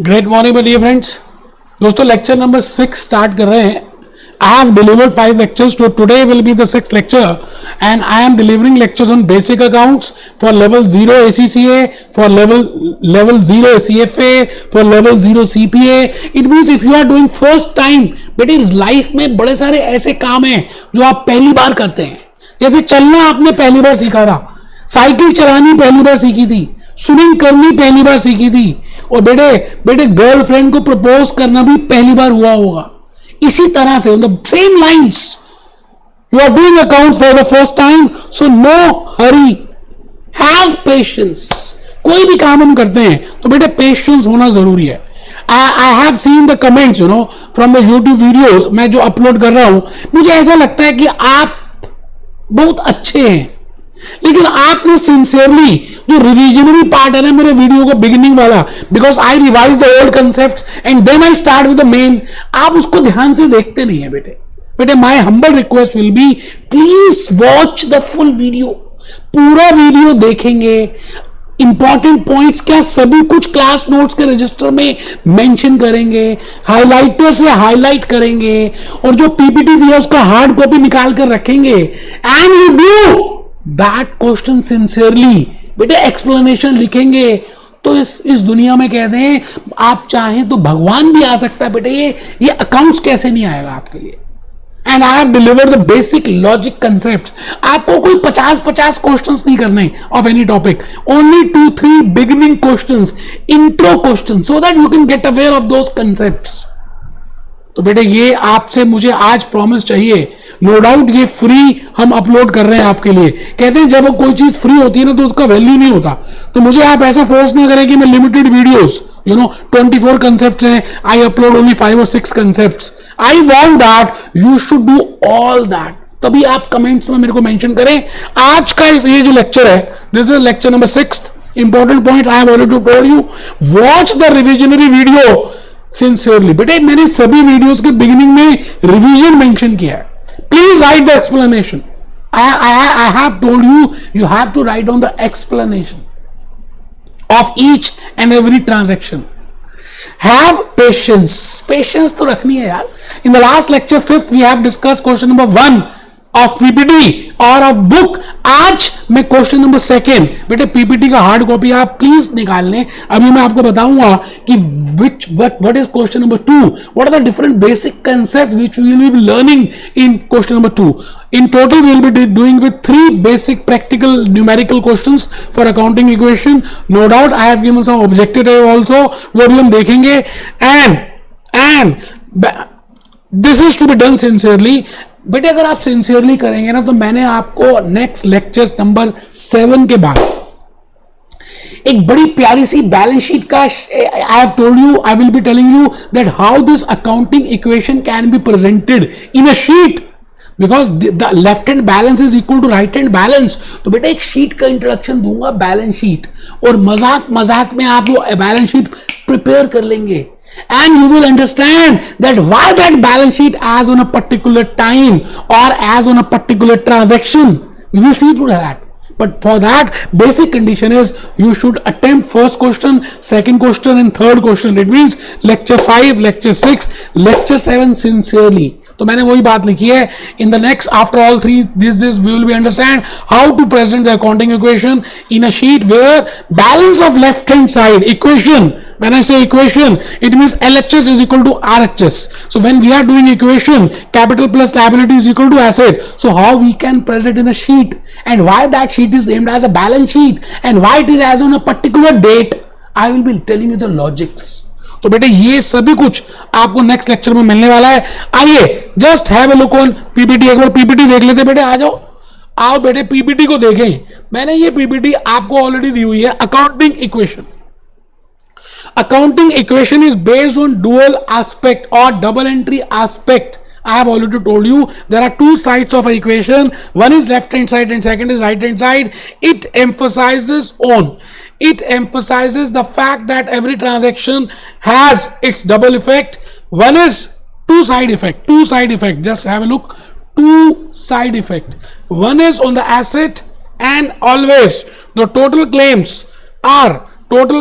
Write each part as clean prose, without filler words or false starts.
Great morning my dear friends. दोस्तों lecture number 6 start कर रहे हैं। I have delivered 5 lectures, so today will be the 6th lecture and I am delivering lectures on basic accounts for level 0 ACCA, for level 0 CFA, for level 0 CPA. It means if you are doing first time, बेटे इस life में बड़े सारे ऐसे काम हैं जो आप पहली बार करते हैं। जैसे चलना आपने पहली बार सीखा था, साइकिल चलानी पहली बार सीखी थी, स्विमिंग करनी पहली बार सीखी थी, और बेटे गर्लफ्रेंड को प्रपोज करना भी पहली बार हुआ होगा। इसी तरह से on the same lines you are doing accounts for the first time, so no hurry, have patience. कोई भी काम हम करते हैं तो बेटे पेशेंस होना जरूरी है। I have seen the comments from the YouTube videos मैं जो अपलोड कर रहा हूं, मुझे ऐसा लगता है कि आप बहुत अच्छे हैं, लेकिन आपने सिंसियरली जो रिविजनरी पार्ट है ना मेरे वीडियो का बिगिनिंग वाला, because I revise the old concepts and then I start with the main, आप उसको ध्यान से देखते नहीं है बेटे my humble request will be please watch the full video. पूरा वीडियो देखेंगे, इंपॉर्टेंट पॉइंट्स क्या सभी कुछ क्लास नोट्स के रजिस्टर में मेंशन करेंगे, हाइलाइटर से हाईलाइट करेंगे, और जो पीपीटी दिया उसका हार्ड कॉपी निकाल कर रखेंगे and you do that question sincerely. बेटे एक्सप्लेनेशन लिखेंगे तो इस दुनिया में कहते हैं आप चाहें तो भगवान भी आ सकता है। बेटे ये अकाउंट्स कैसे नहीं आएगा आपके लिए। And I have delivered the basic logic concepts. आपको कोई 50 क्वेश्चंस नहीं करने of any topic, only 2-3 beginning questions, intro questions, so that you can get aware of those concepts. तो बेटे ये आपसे मुझे आज प्रॉमिस चाहिए, नो डाउट ये फ्री हम अपलोड कर रहे हैं आपके लिए। कहते हैं जब कोई चीज फ्री होती है ना तो उसका वैल्यू नहीं होता, तो मुझे आप ऐसा फोर्स ना करें कि मैं लिमिटेड वीडियोस 24 कंसेप्ट्स हैं, आई अपलोड ओनली 5 और 6 concepts. I want that you should do all that. तभी आप कमेंट्स में मेरे को मेंशन करें। आज का ये जो लेक्चर है, this is lecture number 6। Important point I have already told you, watch the revisionary video sincerely. बेटे मैंने सभी वीडियोस के बिगिनिंग में रिवीजन मेंशन किया है, please right the explanation. I have told you have to write down the explanation of each and every transaction. Have patience तो रखनी है यार। In the last lecture 5th we have discussed question number 1 of PPT और of book। आज मैं question number 2 बेटे PPT का hard copy आप प्लीज निकाल लें। अभी मैं आपको बताऊंगा कि what is question number 2, what are the different basic concepts which we will be learning in question number 2. In total we will be doing with 3 basic practical numerical questions for accounting equation. No doubt I have given some objective also, वो भी हम देखेंगे। and this is to be done sincerely। बेटे अगर आप sincerely करेंगे ना तो मैंने आपको नेक्स्ट लेक्चर नंबर 7 के बाद एक बड़ी प्यारी सी बैलेंस शीट का I have told you, I will be telling you that how this accounting equation can be presented in a sheet, because the left hand balance is equal to right hand balance. तो बेटा एक sheet का introduction दूंगा, balance sheet, और मजाक में आप वो बैलेंस शीट प्रिपेयर कर लेंगे and you will understand that why that balance sheet as on a particular time or as on a particular transaction. We will see through that, but for that basic condition is you should attempt first question, second question and third question. It means lecture 5, lecture 6, lecture 7 sincerely. तो मैंने वही बात लिखी है, in the next after all 3 this we will be understand how to present the accounting equation in a sheet where balance of left hand side equation, when I say equation it means LHS is equal to RHS. So when we are doing equation, capital plus liability is equal to asset, so how we can present in a sheet and why that sheet is named as a balance sheet and why it is as on a particular date, I will be telling you the logics. तो बेटे ये सभी कुछ आपको next lecture में मिलने वाला है। आइए just have a look on PPT, एक बार पीपीटी देख लेते बेटे, आ जाओ, आओ बेटे पीपीटी को देखें। मैंने ये पीपीटी आपको ऑलरेडी दी हुई है। Accounting equation, accounting equation is based on dual aspect और double entry aspect. I have already told you there are 2 sides of an equation, one is left hand side and second is right hand side. It emphasizes the fact that every transaction has its double effect. One is two side effect, just have a look, 2 side effect. One is on the asset, and always the total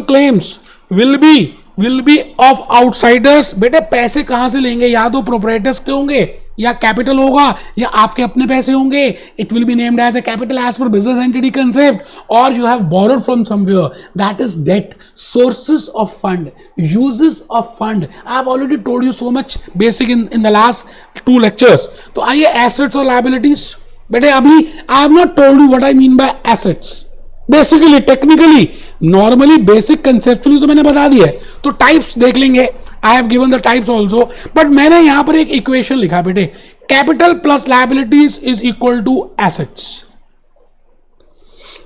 claims will be will be of outsiders. बेटे पैसे कहां से लेंगे, या तो proprietors के होंगे, या कैपिटल होगा, या आपके अपने पैसे होंगे। It will be named as a capital as per business entity concept, और you have borrowed from somewhere, that is debt. Sources of fund, uses of fund, I have already told you so much basic in the last 2 lectures. तो आइए assets और liabilities. बेटे अभी I have not told you what I mean by assets. Basically technically normally basic conceptually तो मैंने बता दिया है, तो टाइप्स देख लेंगे। I have given the types also, but मैंने यहां पर एक इक्वेशन लिखा बेटे, capital plus liabilities is equal to assets.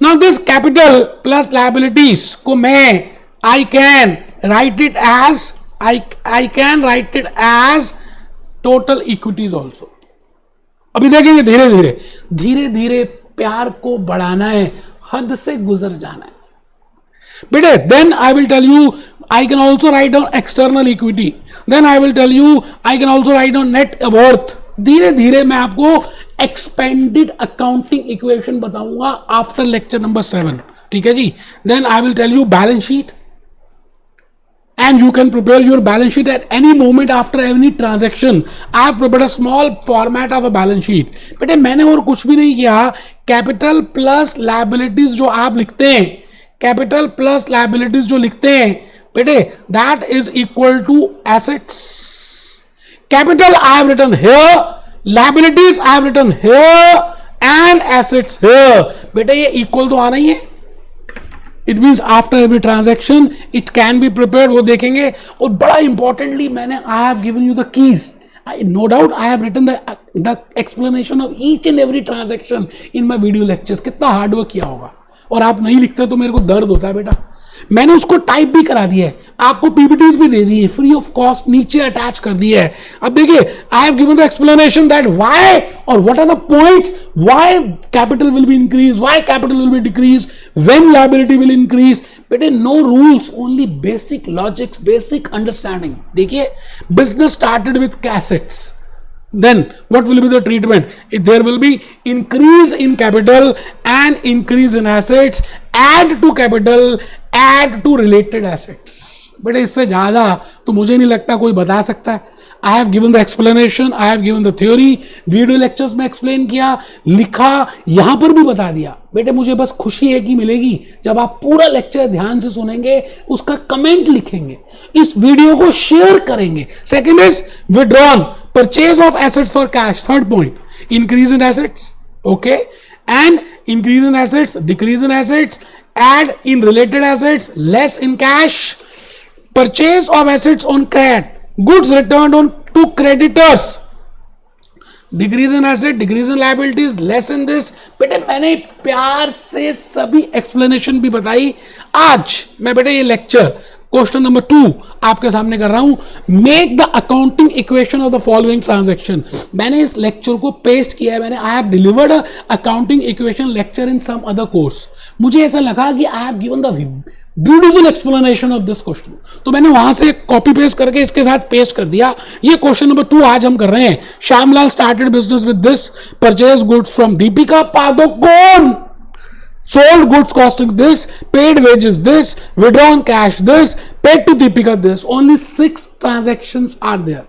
Now this capital plus liabilities को मैं I can write it as total equities also. अभी देखेंगे धीरे धीरे धीरे धीरे प्यार को बढ़ाना है, हद से गुजर जाना है बेटे। Then I will tell you I can also write down external equity, then I will tell you I can also write down net worth. धीरे धीरे मैं आपको एक्सपेंडेड अकाउंटिंग इक्वेशन बताऊंगा आफ्टर लेक्चर नंबर 7, ठीक है जी। Then I will tell you balance sheet, and you can prepare your balance sheet at any moment after any transaction. I have prepared a small format of a balance sheet. बेटे मैंने और कुछ भी नहीं किया, कैपिटल प्लस लायबिलिटीज जो आप लिखते हैं, कैपिटल प्लस लायबिलिटीज जो लिखते हैं बेटे, that is equal to assets. Capital I have written here, liabilities I have written here, and assets here. बेटे ये इक्वल तो आना ही है। It means after every transaction it can be prepare, वो देखेंगे। और बड़ा इंपॉर्टेंटली मैंने I have given you the keys, no doubt I have written the explanation of each and every transaction in my video lectures. कितना hard work किया होगा, और आप नहीं लिखते तो मेरे को दर्द होता है बेटा। मैंने उसको टाइप भी करा दिया है, आपको पीपीटीज भी दे दी है फ्री ऑफ कॉस्ट, नीचे अटैच कर दिया है। अब देखिए I have given the explanation that why और what are the points why capital will be increase, why capital will be decrease, when liability will increase. बेटे no rules, only basic logics, basic understanding. देखिए business started with assets, then what will be the treatment? There will be increase in capital and increase in assets, add to capital, add to related assets. But इससे ज्यादा तो मुझे नहीं लगता कोई बता सकता है। आई have given the explanation, I have given the theory, video lectures में एक्सप्लेन किया, लिखा, यहां पर भी बता दिया। बेटे मुझे बस खुशी है कि मिलेगी जब आप पूरा लेक्चर ध्यान से सुनेंगे, उसका कमेंट लिखेंगे, इस वीडियो को शेयर करेंगे। Second is withdrawn purchase of assets for cash. Third point, increase in assets, okay, and increase in assets, decrease in assets, add in related assets, less in cash, purchase of assets on credit, goods returned on to creditors, decrease in asset, decrease in liabilities, less in this. बेटे मैंने प्यार से सभी explanation भी बताई। आज मैं बेटे ये लेक्चर क्वेश्चन नंबर 2 आपके सामने कर रहा हूं, make the accounting equation of the following transaction. मैंने इस लेक्चर को पेस्ट किया है, मैंने I have delivered accounting equation lecture in some other course. मुझे ऐसा लगा कि I have given the beautiful explanation of this question, तो मैंने वहां से कॉपी पेस्ट करके इसके साथ पेस्ट कर दिया। ये क्वेश्चन नंबर 2 आज हम कर रहे हैं। Shyamlal started business with this, purchase goods from Deepika Padukone, sold goods costing this, paid wages this, withdrawn cash this, paid to Deepika this. Only 6 transactions are there.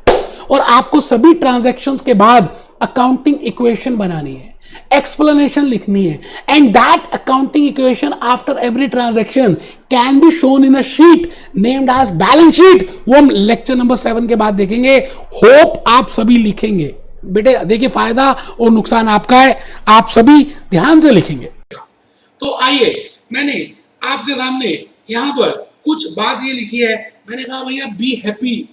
और आपको सभी ट्रांजैक्शंस के बाद अकाउंटिंग इक्वेशन बनानी है, एक्सप्लेनेशन लिखनी है, and that accounting equation after every transaction can be shown in a sheet named as balance sheet. वो हम लेक्चर नंबर 7 के बाद देखेंगे। होप आप सभी लिखेंगे। बेटे देखिए फायदा और नुकसान आपका है, आप सभी ध्यान से लिखेंगे। तो आइए मैंने आपके सामने यहां पर कुछ बात ये लिखी है। मैंने कहा भैया B happy,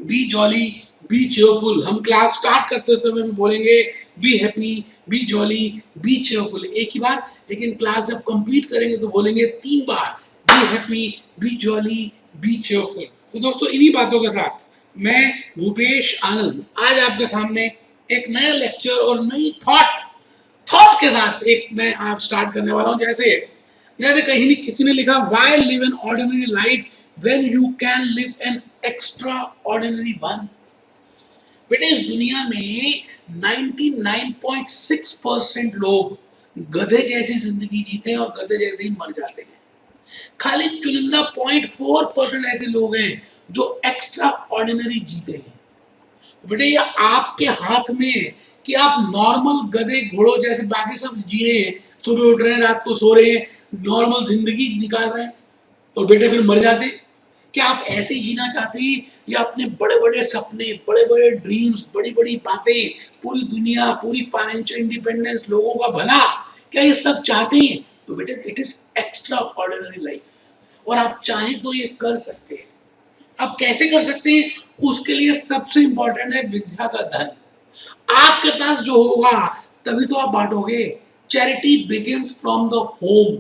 be jolly, be cheerful. हम क्लास स्टार्ट करते समय भी बोलेंगे B happy, be jolly, be cheerful एक ही बार, लेकिन क्लास जब कंप्लीट करेंगे तो बोलेंगे 3 बार be happy, be jolly, be cheerful. तो दोस्तों इन्हीं बातों के साथ मैं भूपेश आनंद आज आपके सामने एक नया लेक्चर और नई थॉट के साथ एक मैं आप स्टार्ट करने वाला हूं। जैसे कहीं नहीं किसी ने लिखा why live an ordinary life when you can live an extra ordinary one. बेटे इस दुनिया में 99.6% लोग गधे जैसी जिंदगी जीते हैं और गधे जैसे ही मर जाते हैं। खाली चुनिंदा 0.4% ऐसे लोग हैं जो एक्स्ट्रा ऑर्डिनरी जीते हैं। बेटे ये आपके हाथ में है कि आप नॉर्मल गधे घोड़ों जैसे बाकी सब जी रहे हैं, सुबह उठ रहे हैं, रात को सो रहे हैं, नॉर्मल जिंदगी निकाल रहे हैं, तो बेटे फिर मर जाते। क्या आप ऐसे ही जीना चाहते हैं या अपने बड़े बड़े सपने, बड़े बड़े ड्रीम्स, बड़ी बड़ी बातें, पूरी दुनिया, पूरी फाइनेंशियल इंडिपेंडेंस, लोगों का भला, क्या ये सब चाहते हैं? तो बेटे it is extra ordinary life और आप चाहें तो ये कर सकते हैं। आप कैसे कर सकते हैं? उसके लिए सबसे इंपॉर्टेंट है विद्या का धन। आपके पास जो होगा तभी तो आप बांटोगे। Charity begins from the home.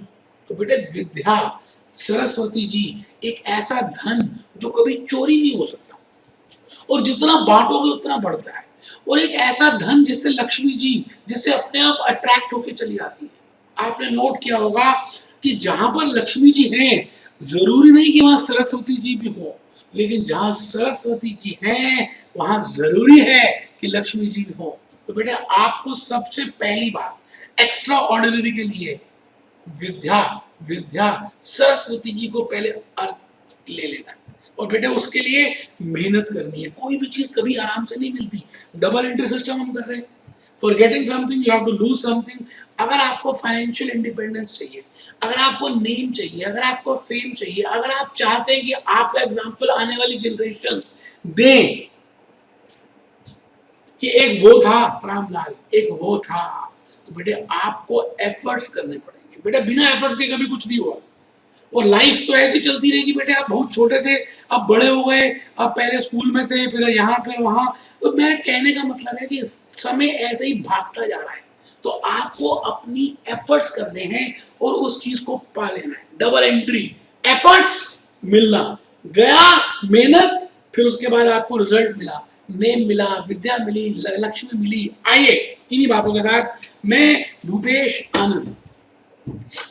तो बेटे विद्या, सरस्वती जी एक ऐसा धन जो कभी चोरी नहीं हो सकता और जितना बांटोगे उतना बढ़ता है, और एक ऐसा धन जिससे लक्ष्मी जी, जिससे अपने आप अट्रैक्ट होकर चली आती है। आपने नोट किया होगा कि जहां पर लक्ष्मी जी हैं, जरूरी नहीं कि वहां सरस्वती जी भी हो, लेकिन जहां सरस्वती जी हैं वहां जरूरी है कि लक्ष्मी जी भी हो। तो बेटे आपको सबसे पहली बात एक्स्ट्रा ऑर्डिनरी के लिए विद्या, विद्या सरस्वती जी को पहले अर्थ ले लेना है, और बेटे उसके लिए मेहनत करनी है। कोई भी चीज कभी आराम से नहीं मिलती। डबल एंट्री सिस्टम हम कर रहे हैं। For getting something you have to lose something. अगर आपको फाइनेंशियल इंडिपेंडेंस चाहिए, अगर आपको नेम चाहिए, अगर आपको फेम चाहिए, अगर आप चाहते हैं कि आपका एग्जाम्पल आने वाली जनरेशन दें कि एक वो था रामलाल, एक वो था, तो बेटे आपको एफर्ट्स करने पड़ेंगे। बेटे बिना एफर्ट्स के कभी कुछ नहीं हुआ, और लाइफ तो ऐसी चलती रहेगी। बेटे आप बहुत छोटे थे, अब बड़े हो गए, अब पहले स्कूल में थे, फिर यहाँ फिर वहां। तो मैं कहने का मतलब है कि समय ऐसे ही भागता जा रहा है, तो आपको अपनी एफर्ट्स करने हैं और उस चीज को पा लेना है। डबल एंट्री, एफर्ट्स मिलना, गया मेहनत, फिर उसके बाद आपको रिजल्ट मिला, नेम मिला, विद्या मिली, लक्ष्मी मिली। आइए इन्हीं बातों के साथ मैं भूपेश आनंद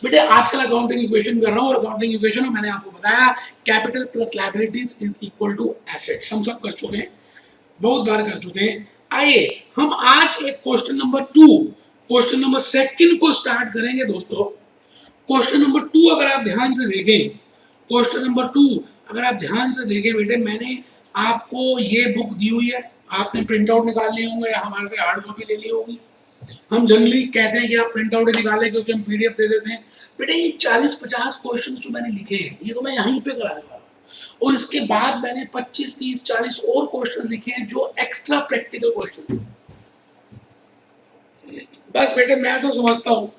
बेटे आजकल अकाउंटिंग इक्वेशन कर रहा हूं, और अकाउंटिंग इक्वेशन में मैंने आपको बताया capital plus liabilities is equal to assets. हम सब कर चुके हैं, बहुत बार कर चुके हैं। आइए हम आज एक क्वेश्चन नंबर 2, क्वेश्चन नंबर 2 को स्टार्ट करेंगे दोस्तों। क्वेश्चन नंबर 2 अगर आप ध्यान से देखें, क्वेश्चन नंबर 2 अगर आप ध्यान से देखें बेटे, मैंने आपको ये बुक दी हुई है, आपने प्रिंट आउट निकाल लिए होंगे या हमारे से हार्ड कॉपी ले ली होगी। हम जनरली कहते हैं कि आप प्रिंट आउट निकालें क्योंकि हम पीडीएफ दे देते हैं। बेटे ये 40-50 क्वेश्चन जो मैंने लिखे हैं ये तो मैं यहीं पे कराने वाला हूँ, और इसके बाद मैंने 25, 30, 40 और क्वेश्चन लिखे हैं जो एक्स्ट्रा प्रैक्टिकल क्वेश्चन। बस बेटे मैं तो समझता हूँ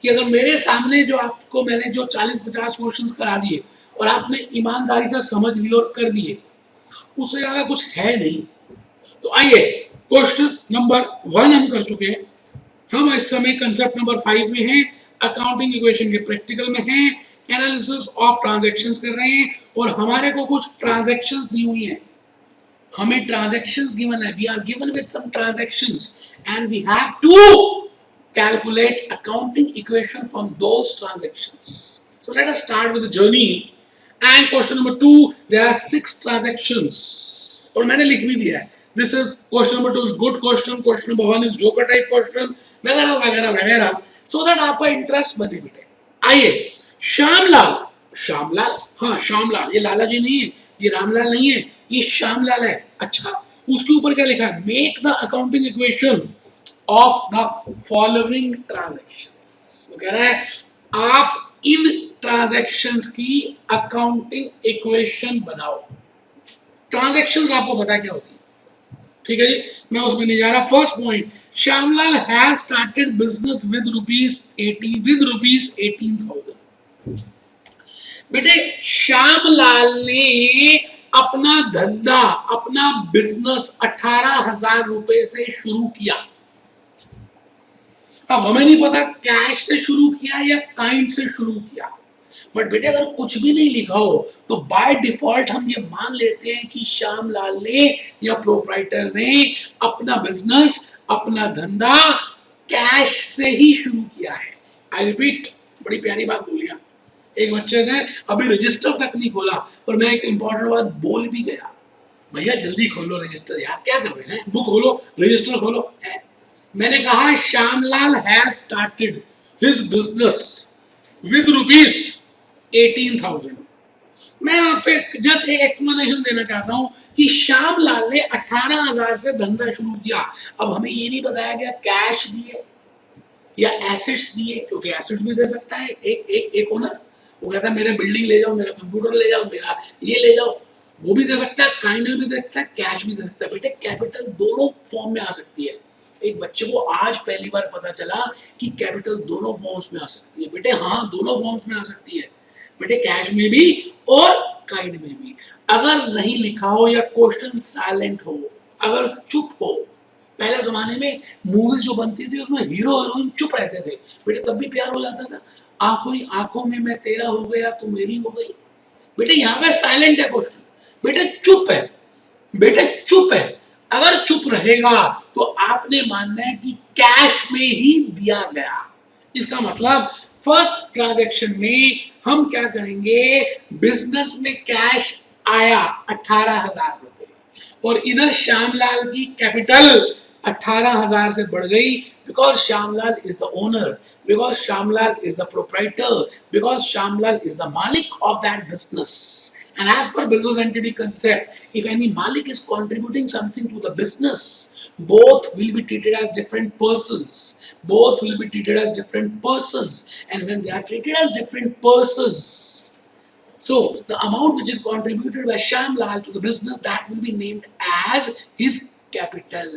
कि अगर मेरे सामने जो आपको मैंने जो 40-50 क्वेश्चन करा दिए और आपने ईमानदारी से समझ लिए और कर दिए, उससे ज्यादा कुछ है नहीं। तो आइए क्वेश्चन नंबर 1 हम कर चुके हैं। हम इस समय कंसेप्ट नंबर 5 में हैं, अकाउंटिंग इक्वेशन के प्रैक्टिकल में हैं, एनालिसिस ऑफ ट्रांजैक्शंस कर रहे हैं, और हमारे को कुछ ट्रांजैक्शंस दी हुई हैं। हमें ट्रांजैक्शंस गिवन है, we are given with some transactions and we have to calculate accounting equation from those transactions. So let us start with the journey. And question number 2, there are 6 transactions. और मैंने लिख भी दिया है. This is question number 2 is good question. Question number 1 is joker type question. वगैरह वगैरह वगैरह. So that आपका इंटरेस्ट बने बेटे. आइए श्यामलाल, श्यामलाल, हाँ श्यामलाल, ये लाला जी नहीं है, ये रामलाल नहीं है, ये श्यामलाल है। अच्छा उसके ऊपर क्या लिखा है? Make the accounting equation of the following transactions. वो कह रहा है आप इन ट्रांजैक्शंस की अकाउंटिंग इक्वेशन बनाओ। ट्रांजैक्शंस आपको पता क्या होती है, ठीक है जी, मैं उसमें नहीं जा रहा। First point, Shyamlal has started business with rupees 18,000। बेटे श्यामलाल ने अपना धंधा, अपना बिजनेस 18,000 रुपए से शुरू किया। अब हमें नहीं पता कैश से शुरू किया या काइंड से शुरू किया, बट बेटे अगर कुछ भी नहीं लिखा हो तो बाय डिफॉल्ट हम ये मान लेते हैं कि श्यामलाल ने या प्रोप्राइटर ने अपना बिजनेस, अपना धंधा कैश से ही शुरू किया है। आई रिपीट, बड़ी प्यारी बात बोलिया। एक बच्चे ने अभी रजिस्टर तक नहीं खोला और मैं एक इंपॉर्टेंट बात बोल भी गया, भैया जल्दी खोलो रजिस्टर, यार क्या कर रहे हैं, बुक खोलो, रजिस्टर खोलो। मैंने कहा Shyamlal has started his business with rupees 18,000। मैं आपसे जस्ट एक एक्सप्लेनेशन देना चाहता हूं कि श्यामलाल ने 18,000 से धंधा शुरू किया। अब हमें ये नहीं बताया गया कैश दिए या एसेट्स दिए, क्योंकि एसेट्स भी दे सकता है एक ओनर। वो कहता है मेरे बिल्डिंग ले जाओ, मेरा कंप्यूटर ले जाओ, मेरा ये ले जाओ, वो भी दे सकता है, काइंड भी दे सकता है, कैश भी दे सकता है। बेटे कैपिटल दोनों फॉर्म में आ सकती है। एक बच्चे को आज पहली बार पता चला कि कैपिटल दोनों फॉर्म्स में आ सकती है। बेटे हाँ, दोनों फॉर्म्स में आ सकती है बेटे, कैश में भी और काइंड में भी। अगर नहीं लिखा हो या क्वेश्चन साइलेंट हो, अगर चुप हो, पहले जमाने में मूवीज जो बनती थी उसमें हीरो हीरोइन चुप रहते थे बेटे, तब भी प्यार हो जाता था। आंखों ही आंखों में मैं तेरा हो गया, तू मेरी हो गई। बेटे यहाँ पे साइलेंट है क्वेश्चन, बेटे चुप है, बेटे चुप है। अगर चुप रहेगा तो आपने मानना है कि कैश में ही दिया गया। इसका मतलब फर्स्ट ट्रांजैक्शन में हम क्या करेंगे, बिजनेस में कैश आया 18,000 रुपए, और इधर श्यामलाल की कैपिटल 18,000 से बढ़ गई, because Shyamlal is the owner, because Shyamlal is the proprietor, because Shyamlal is the मालिक of that business. And as per business entity concept, if any Malik is contributing something to the business, both will be treated as different persons. Both will be treated as different persons. And when they are treated as different persons, so the amount which is contributed by Shyamlal to the business, that will be named as his capital.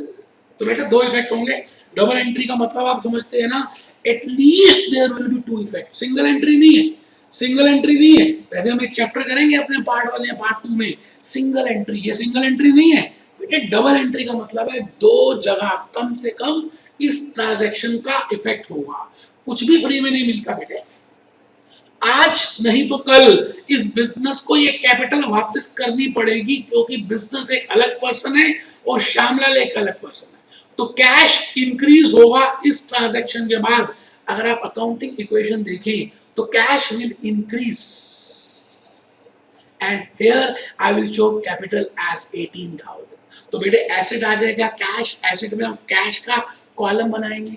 तो बेटा दो effect होंगे। Double entry का मतलब आप समझते हैं ना, at least there will be two effect. Single entry नहीं है, सिंगल एंट्री नहीं है। वैसे हम एक चैप्टर करेंगे अपने पार्ट वाले पार्ट 2 में सिंगल एंट्री, ये सिंगल एंट्री नहीं है बेटे। डबल एंट्री का मतलब है दो जगह कम से कम इस ट्रांजैक्शन का इफेक्ट होगा। कुछ भी फ्री में नहीं मिलता बेटे। आज नहीं तो कल इस बिजनेस को ये कैपिटल वापस करनी पड़ेगी, क्योंकि बिजनेस एक अलग पर्सन है और श्यामलाल एक अलग पर्सन है। तो कैश इंक्रीज होगा इस ट्रांजैक्शन के बाद। अगर आप अकाउंटिंग इक्वेशन देखें तो cash will increase, and here I will show capital as 18,000। तो बेटे एसेट आ जाएगा कैश, एसेट में हम कैश का कॉलम बनाएंगे।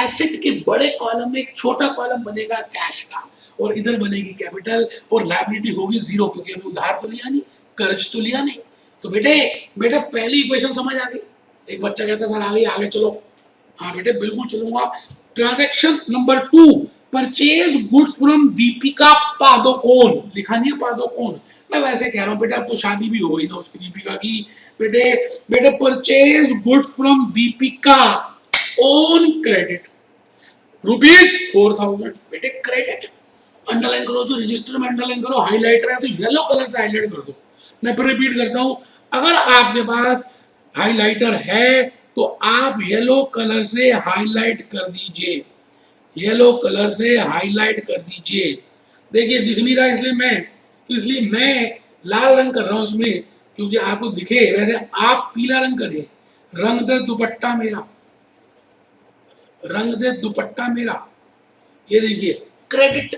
एसेट के बड़े कॉलम में एक छोटा कॉलम बनेगा कैश का, और इधर बनेगी कैपिटल, और लायबिलिटी होगी जीरो, क्योंकि अभी उधार तो लिया नहीं, कर्ज तो लिया नहीं। तो बेटे पहली इक्वेशन समझ आ गई। एक बच्चा कहता सर आ गई, आगे चलो। हाँ बेटे बिल्कुल चलूंगा। Transaction number 2, purchase goods from Deepika Padukone. लिखा नहीं है पादुकोण, मैं वैसे कह रहा हूँ बेटा, अब तो शादी भी हो गई ना उसकी, दीपिका की। बेटे purchase goods from Deepika on credit ₹4,000। बेटे क्रेडिट अंडरलाइन करो, जो रजिस्टर में अंडरलाइन करो, हाईलाइटर है तो येलो कलर से हाईलाइट कर दो। मैं फिर रिपीट करता हूं, अगर आपके पास हाईलाइटर है तो आप येलो कलर से हाईलाइट कर दीजिए, येलो कलर से हाईलाइट कर दीजिए। देखिए दिख नहीं रहा इसलिए मैं लाल रंग कर रहा हूं उसमें, क्योंकि आपको दिखे। वैसे आप पीला रंग करिए। रंग दे दुपट्टा मेरा, रंग दे दुपट्टा मेरा। ये देखिए क्रेडिट।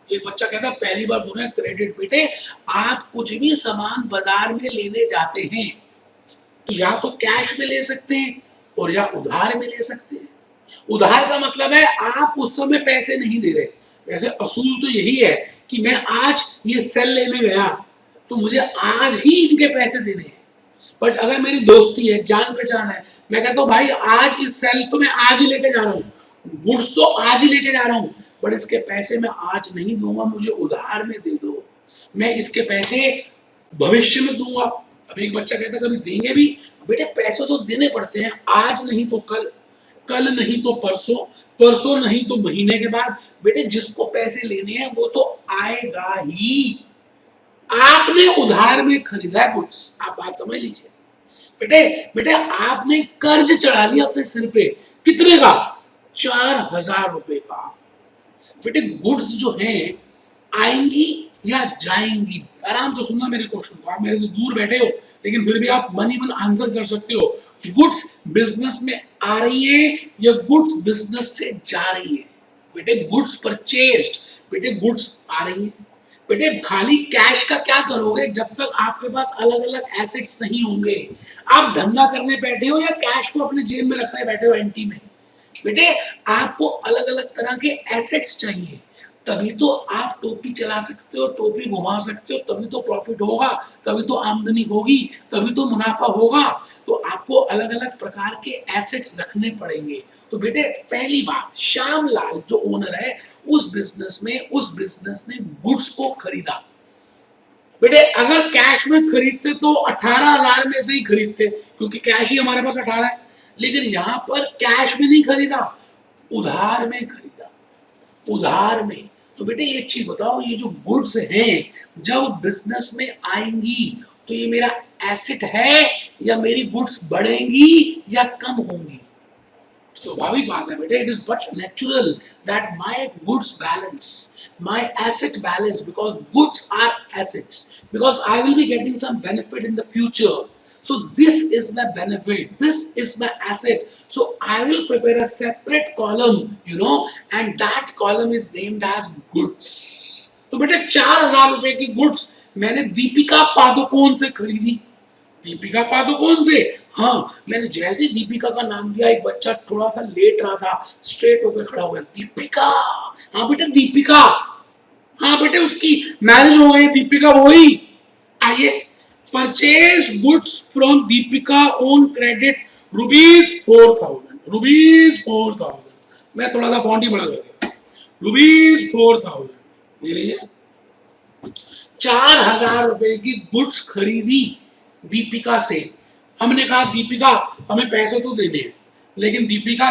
एक बच्चा कहता पहली बार सुना है क्रेडिट। बेटे आप कुछ भी सामान बाजार में लेने जाते हैं तो या तो कैश में ले सकते हैं और या उधार में ले सकते हैं। उधार का मतलब है आप उस समय पैसे नहीं दे रहे। वैसे असूल तो यही है कि मैं आज ये सेल लेने गया तो मुझे आज ही इनके पैसे देने हैं। बट अगर मेरी दोस्ती है, जान पहचान है, मैं कहता हूँ भाई आज इस सेल तो मैं आज ही लेके जा रहा हूँ, गुड्स तो आज ही लेके जा रहा हूँ, बट इसके पैसे मैं आज नहीं दूंगा, मुझे उधार में दे दो, मैं इसके पैसे भविष्य में दूंगा। अब एक बच्चा कहता कभी देंगे भी। बेटे पैसे तो देने पड़ते हैं, आज नहीं तो कल, कल नहीं तो परसों, परसों नहीं तो महीने के बाद। बेटे जिसको पैसे लेने हैं वो तो आएगा ही। आपने उधार में खरीदा है गुड्स, आप बात समझ लीजिए। बेटे आपने कर्ज चढ़ा लिया अपने सिर पे, कितने का? 4,000 रुपए का। बेटे गुड्स जो हैं आएंगी या जाएंगी? आराम से सुनना मेरे क्वेश्चन को। आप मेरे से दूर बैठे हो लेकिन फिर भी आप मन ही मन आंसर कर सकते हो। गुड्स बिजनेस में आ रही है या गुड्स बिजनेस से जा रही है? बेटे गुड्स परचेज्ड, बेटे गुड्स आ रही है। बेटे खाली कैश का क्या करोगे जब तक आपके पास अलग अलग एसेट्स नहीं होंगे? आप धंधा करने बैठे हो या कैश को अपने जेब में रखने बैठे हो एंटी में? बेटे आपको अलग अलग तरह के एसेट्स चाहिए। तभी तो आप टोपी चला सकते हो, टोपी घुमा सकते हो, तभी तो प्रॉफिट होगा, तभी तो आमदनी होगी, तभी तो मुनाफा होगा। तो आपको अलग अलग प्रकार के एसेट्स रखने पड़ेंगे। तो बेटे पहली बात, श्यामलाल जो ओनर है उस बिजनेस ने गुड्स को खरीदा। बेटे अगर कैश में खरीदते तो 18,000 में से ही खरीदते, क्योंकि कैश ही हमारे पास 18 है। लेकिन यहां पर कैश में नहीं खरीदा, उधार में खरीदा, उधार में। तो बेटे एक चीज बताओ, ये जो गुड्स हैं जब बिजनेस में आएंगी तो ये मेरा एसेट है या मेरी गुड्स बढ़ेंगी या कम होंगी? स्वाभाविक बात है बेटे, it is but natural that my goods balance, my asset balance, because goods are assets, because I will be getting some benefit in the future. So this is my benefit, this is my asset, so I will prepare a separate column, and that column is named as goods. तो बेटे 4,000 रुपए की goods मैंने दीपिका पादुकोण से खरीदी। दीपिका पादुकोण से, हाँ, मैंने जैसे दीपिका का नाम दिया, एक बच्चा थोड़ा सा लेट रहा था, स्ट्रेट होकर खड़ा हुआ, दीपिका, हाँ बेटा दीपिका, हाँ बेटे उसकी मैरिज हो गई, दीपिका वही। आइए, purchase goods from Deepika on credit ₹4,000, ₹4,000। मैं थोड़ा सा फॉन्ट ही बड़ा कर दिया, ₹4,000। ये लीजिए, 4,000 रुपए की गुड्स खरीदी दीपिका से। हमने कहा दीपिका हमें पैसे तो देने हैं, लेकिन दीपिका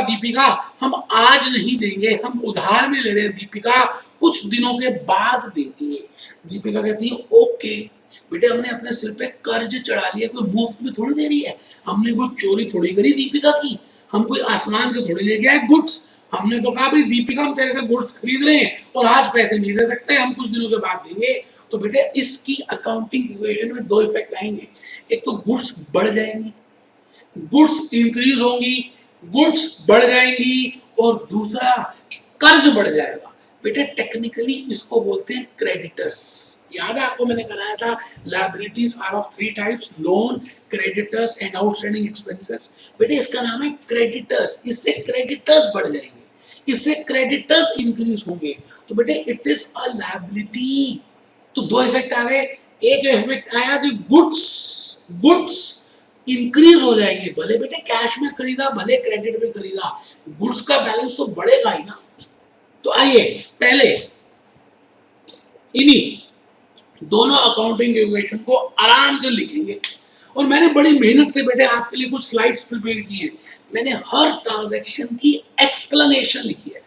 हम आज नहीं देंगे, हम उधार में ले रहे हैं, दीपिका कुछ दिनों के बाद देंगे। दीपिका कहती है ओके। बेटे हमने अपने सिर पे कर्ज चढ़ा लिया, कोई मुफ्त में थोड़ी दे रही है, हमने कोई चोरी थोड़ी करी दीपिका की, हम कोई आसमान से थोड़ी ले गए गुड्स। हमने तो कहा भाई दीपिका हम तेरे से गुड्स खरीद रहे हैं और आज पैसे नहीं दे सकते, हम कुछ दिनों के बाद देंगे। तो बेटे इसकी अकाउंटिंग इक्वेशन में दो इफेक्ट आएंगे, एक तो गुड्स बढ़ जाएंगी, गुड्स इंक्रीज होंगी, गुड्स बढ़ जाएंगी, और दूसरा कर्ज बढ़ जाएगा। बेटे टेक्निकली इसको बोलते हैं क्रेडिटर्स। याद है आपको मैंने कराया था, liabilities are of 3 types, loan, creditors and outstanding expenses. बेटे इसका नाम है क्रेडिटर्स, इससे क्रेडिटर्स बढ़ जाएंगे, इससे क्रेडिटर्स इंक्रीज होंगे। तो बेटे इट इज अ लायबिलिटी। तो दो इफेक्ट आ गए, एक इफेक्ट आया कि गुड्स इंक्रीज हो जाएंगे, भले बेटे कैश में खरीदा भले क्रेडिट में खरीदा, गुड्स का बैलेंस तो बढ़ेगा ही ना। तो आइए पहले इन्हीं दोनों अकाउंटिंग इक्वेशन को आराम से लिखेंगे, और मैंने बड़ी मेहनत से बेटे आपके लिए कुछ स्लाइड्स प्रिपेयर की हैं। मैंने हर ट्रांजैक्शन की एक्सप्लेनेशन लिखी है।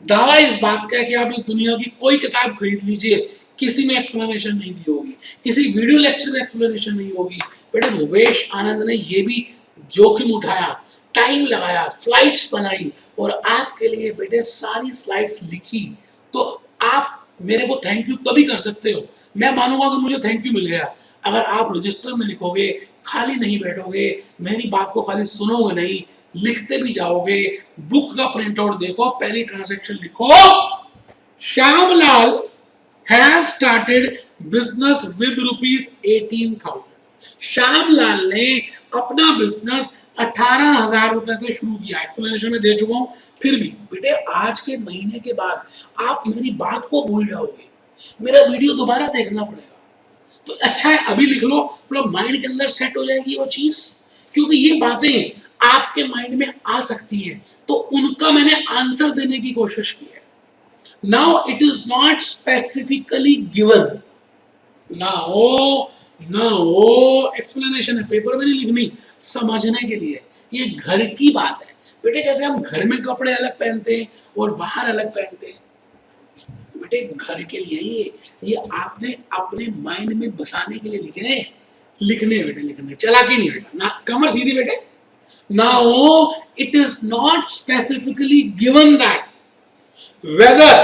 दावा इस बात का है कि आप इस दुनिया की कोई किताब खरीद लीजिए, किसी में एक्सप्लेनेशन नहीं दी होगी, किसी वीडियो लेक्चर में एक्सप्लेनेशन नहीं होगी। बेटे भूपेश आनंद ने ये भी जोखिम उठाया, टाइम लगाया, स्लाइड्स बनाई, और आपके लिए बेटे सारी स्लाइड्स लिखी। तो आप मेरे को थैंक यू तभी कर सकते हो, मैं मानूंगा कि मुझे थैंक यू मिल गया, अगर आप रजिस्टर में लिखोगे, खाली नहीं बैठोगे, मेरी बात को खाली सुनोगे नहीं, लिखते भी जाओगे, बुक का प्रिंट आउट देखो, पहली ट्रांजैक्शन लिखो, Shyamlal has started business with ₹18,000। Shyamlal ने अपना बिजनेस 18,000 रुपए से शुरू किया। एक्सप्लेनेशन में दे चुका हूं, फिर भी बेटे आज के महीने के बाद आप मेरी बात को भूल जाओगे, मेरा वीडियो दोबारा देखना पड़ेगा। तो अच्छा है अभी लिख लो, पूरा माइंड के अंदर सेट हो जाएगी वो चीज, क्योंकि ये बातें आपके माइंड में आ सकती हैं, तो उनका मैंने आंसर देने की कोशिश की है। Now it is not specifically given, ना हो एक्सप्लेनेशन है, पेपर में नहीं लिखनी, समझने के लिए। ये घर की बात है बेटे, जैसे हम घर में कपड़े अलग पहनते हैं और बाहर अलग पहनते हैं, बेटे घर के लिए ये आपने अपने माइंड में बसाने के लिए लिखने बेटे, लिखने, चालाकी नहीं बेटा, ना कमर सीधी बेटे। Now it is not specifically given that whether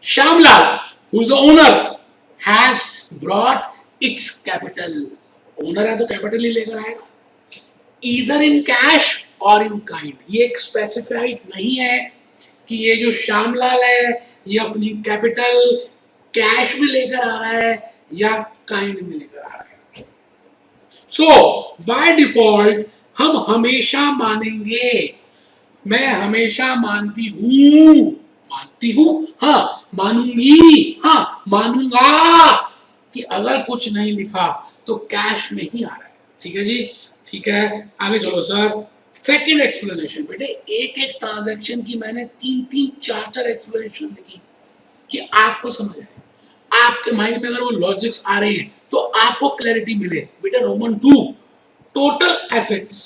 Shyamlal, who is the owner, has brought its capital, owner है तो कैपिटल ही लेकर आएगा, either in cash or in kind। ये एक स्पेसिफाइड नहीं है कि ये जो श्यामलाल है ये अपनी कैपिटल कैश में लेकर आ रहा है या काइंड में लेकर आ रहा है। सो बाय डिफॉल्ट हम हमेशा मानेंगे, मैं हमेशा मानती हूं मानती हूं, हाँ मानूंगी, हाँ मानूंगा कि अगर कुछ नहीं लिखा तो कैश में ही आ रहा है। ठीक है जी, ठीक है, आगे चलो सर। सेकंड एक्सप्लेनेशन बेटे, एक एक ट्रांजैक्शन की मैंने तीन तीन चार चार एक्सप्लेनेशन लिखी कि आपको समझ आए, आपके माइंड में अगर वो लॉजिक्स आ रहे हैं तो आपको क्लैरिटी मिले। बेटा Roman 2, total assets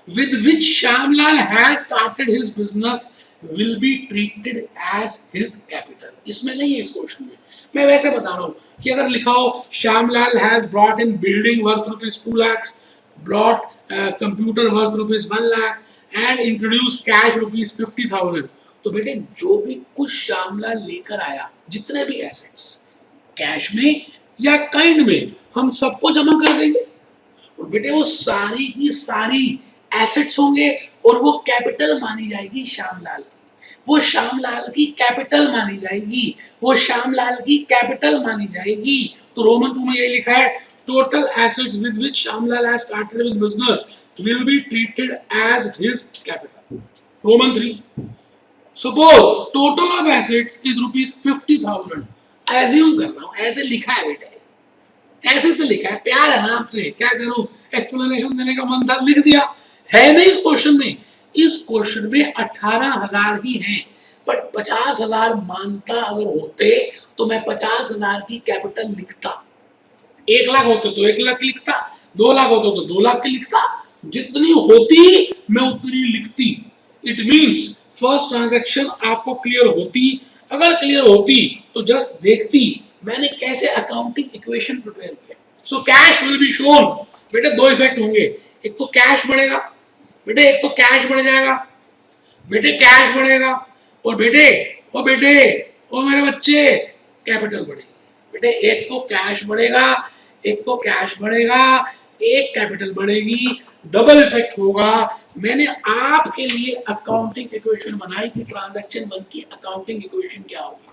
with which Shyamlal has started his business will be treated as his capital। इसमें नहीं है इस क्वेश्चन में, मैं वैसे बता रहा हूँ कि अगर लिखा हो Shyamlal has brought in building worth rupees 2 lakhs, brought computer worth rupees 1 lakh and introduced cash rupees 50,000, तो बेटे जो भी कुछ श्यामलाल लेकर आया, जितने भी एसेट्स कैश में या काइंड में, हम सबको जमा कर देंगे और बेटे वो सारी की सारी एसेट्स होंगे और वो कैपिटल मानी जाएगी श्यामलाल की, वो श्यामलाल की कैपिटल मानी जाएगी, वो श्यामलाल की कैपिटल मानी जाएगी। तो रोमन 2 में यही लिखा है, total assets with which Shyamlal has started with business will be treated as his capital. Roman 3, suppose total of assets is rupees 50,000, assume कर रहा हूं ऐसे लिखा है बेटे, ऐसे तो लिखा है, प्यार है ना आपसे, क्या करूं, एक्सप्लेनेशन देने का मन था लिख दिया, है नहीं इस क्वेश्चन में। इस क्वेश्चन में 18,000 ही हैं, बट 50,000 मानता अगर होते तो मैं 50,000 की कैपिटल लिखता, 1 लाख होते तो 1 लाख की लिखता, 2 लाख होते तो 2 लाख की लिखता, जितनी होती मैं उतनी लिखती। इट मींस फर्स्ट ट्रांजैक्शन आपको क्लियर होती, अगर क्लियर होती तो जस्ट देखती मैंने कैसे अकाउंटिंग इक्वेशन प्रिपेयर किया। So cash will be shown. बेटे दो इफेक्ट होंगे, एक तो कैश बढ़ेगा बेटे, एक तो कैश बढ़ जाएगा बेटे, कैश बढ़ेगा, और बेटे ओ मेरे बच्चे कैपिटल बढ़ेगी बेटे, एक तो कैश बढ़ेगा, एक तो कैश बढ़ेगा, एक कैपिटल बढ़ेगी, डबल इफेक्ट होगा। मैंने आपके लिए अकाउंटिंग इक्वेशन बनाई कि ट्रांजैक्शन 1 की अकाउंटिंग इक्वेशन क्या होगी।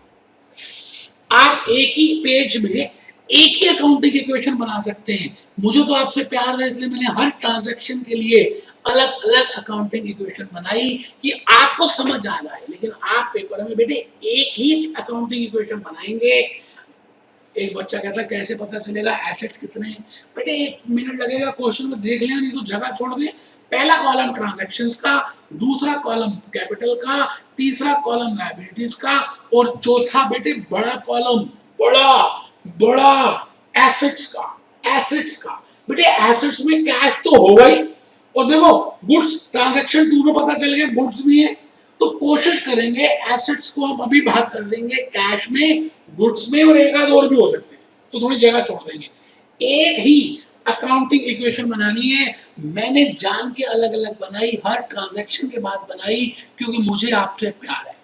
आप एक ही पेज में एक ही अकाउंटिंग इक्वेशन बना सकते हैं। मुझे तो आपसे प्यार है इसलिए मैंने हर ट्रांजैक्शन के लिए अलग अलग अकाउंटिंग इक्वेशन बनाई कि आपको समझ आ जाए। लेकिन आप पेपर में बेटे एक ही अकाउंटिंग इक्वेशन बनाएंगे। एक बच्चा कहता कैसे पता चलेगा एसेट्स कितने हैं? बेटे 1 मिनट लगेगा, क्वेश्चन में देख लें, नहीं तो जगह छोड़ दें। पहला कॉलम ट्रांजैक्शंस का, दूसरा कॉलम कैपिटल का, तीसरा कॉलम लायबिलिटीज का, और चौथा बेटे बड़ा कॉलम, बड़ा एसेट्स का। बेटे एसेट्स में कैश तो होगा ही, और देखो गुड्स ट्रांजैक्शन 2 में पता चल गया गुड्स भी है, तो कोशिश करेंगे एसेट्स को हम अभी भाग कर देंगे कैश में, गुड्स में, और एक आध और भी हो सकते हैं, तो थोड़ी जगह छोड़ देंगे। एक ही अकाउंटिंग इक्वेशन बनानी है, मैंने जान के अलग अलग बनाई, हर ट्रांजैक्शन के बाद बनाई, क्योंकि मुझे आपसे प्यार है।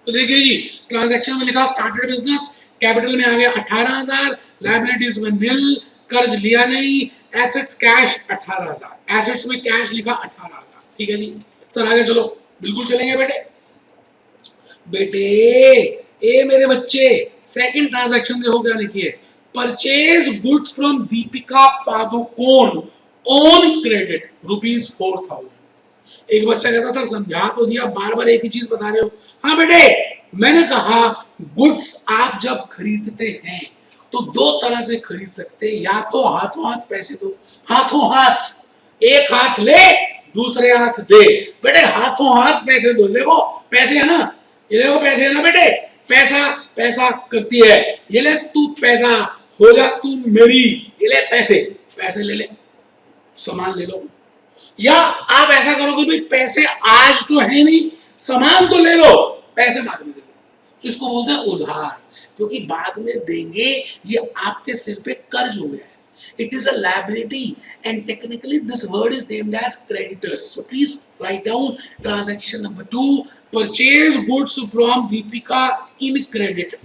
तो देखिए जी, ट्रांजैक्शन में लिखा स्टार्टेड बिजनेस, कैपिटल में आ गया 18,000, लायबिलिटीज में निल, कर्ज लिया नहीं, एसेट्स कैश 18,000, एसेट्स में कैश लिखा 18,000। ठीक है जी सर, आगे चलो, बिल्कुल चलेंगे बेटे ए मेरे बच्चे, सेकंड ट्रांजैक्शन देखो क्या लिखिए, purchase goods from Deepika Padukone on credit rupees 4,000। एक बच्चा कहता सर समझा तो दिया, बार बार एक ही चीज बता रहे हो। हाँ बेटे, मैंने कहा गुड्स आप जब खरीदते हैं तो 2 तरह से खरीद सकते हैं, या तो हाथों हाथ पैसे दो, हाथों हाथ, एक हाथ ले दूसरे हाथ दे। बेटे हाथों हाथ पैसे दो, देखो पैसे है ना, ये देखो पैसे है ना बेटे, पैसा करती है, ये ले तू पैसा, हो जा तू मेरी, ये ले पैसे ले सामान ले लो। या आप ऐसा करोगे भाई पैसे आज तो है नहीं, सामान तो ले लो, पैसे बाद में दे दो। इसको बोलते हैं उधार, क्योंकि बाद में देंगे, ये आपके सिर पे कर्ज हो गया है। It is a liability and technically this word is named as creditors. So please write down transaction number 2, purchase goods from Deepika in credit.